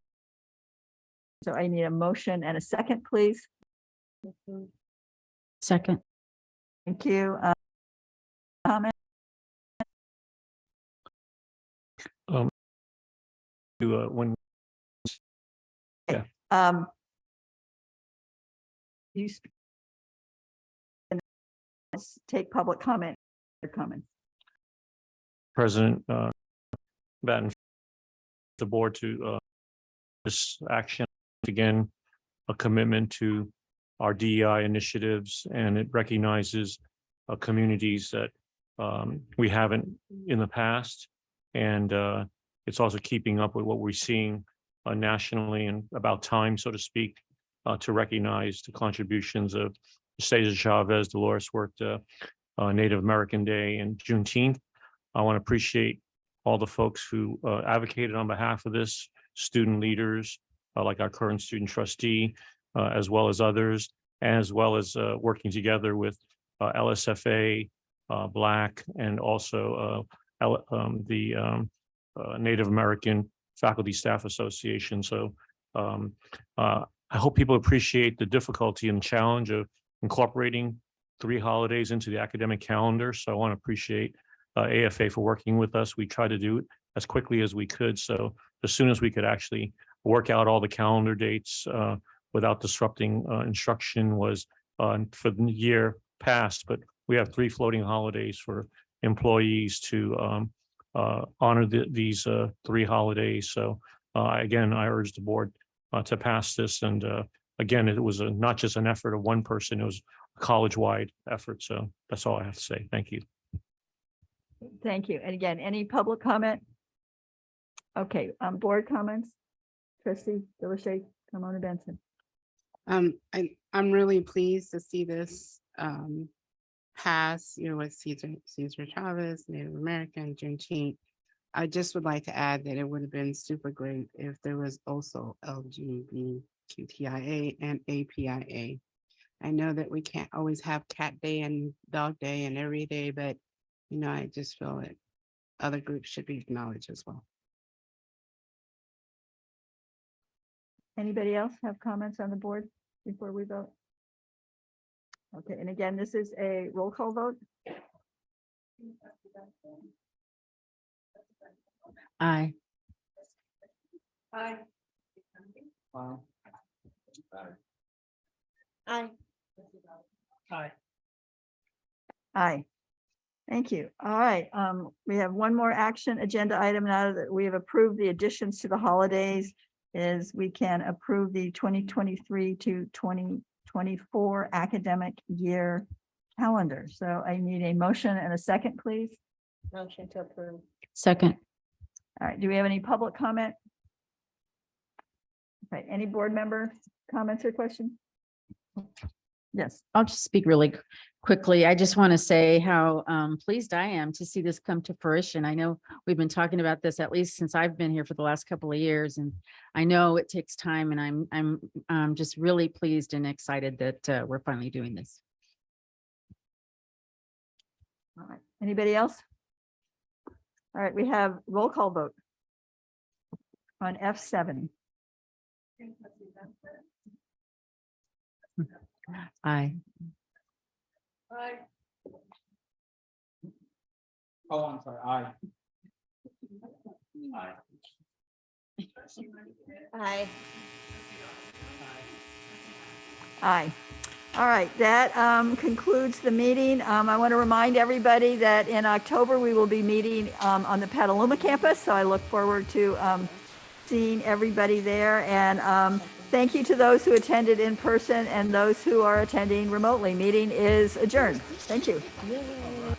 So I need a motion and a second, please. Second. Thank you. Comment? When You take public comment or comments. President Batten, the board to this action, again, a commitment to our DEI initiatives, and it recognizes communities that we haven't in the past, and it's also keeping up with what we're seeing nationally, and about time, so to speak, to recognize the contributions of Cesar Chavez. Dolores worked Native American Day and Juneteenth. I want to appreciate all the folks who advocated on behalf of this, student leaders, like our current student trustee, as well as others, as well as working together with LSFA, Black, and also the Native American Faculty Staff Association. So I hope people appreciate the difficulty and challenge of incorporating 3 holidays into the academic calendar. So I want to appreciate AFA for working with us. We tried to do it as quickly as we could. So as soon as we could actually work out all the calendar dates without disrupting instruction was for the year past. But we have 3 floating holidays for employees to honor these 3 holidays. So again, I urge the board to pass this. And again, it was not just an effort of one person, it was a college-wide effort. So that's all I have to say. Thank you. Thank you. And again, any public comment? Okay, board comments? Trustee Delachey, Carmona Benson. I'm really pleased to see this pass, with Cesar Chavez, Native American, Juneteenth. I just would like to add that it would have been super great if there was also LGBTQIA and APIA. I know that we can't always have Cat Day and Dog Day and every day, but I just feel that other groups should be acknowledged as well. Anybody else have comments on the board before we vote? Okay, and again, this is a roll call vote. Aye. Aye. Aye. Aye. Thank you. All right, we have one more action agenda item now that we have approved the additions to the holidays. Is we can approve the 2023 to 2024 academic year calendar. So I need a motion and a second, please. Motion to approve. Second. All right, do we have any public comment? Okay, any board member comments or questions? Yes. I'll just speak really quickly. I just want to say how pleased I am to see this come to fruition. I know we've been talking about this at least since I've been here for the last couple of years, and I know it takes time, and I'm just really pleased and excited that we're finally doing this. All right, anybody else? All right, we have roll call vote on F7. Aye. Aye. Oh, I'm sorry. Aye. Aye. Aye. All right, that concludes the meeting. I want to remind everybody that in October, we will be meeting on the Petaluma campus. So I look forward to seeing everybody there. And thank you to those who attended in person and those who are attending remotely. Meeting is adjourned. Thank you. Yay.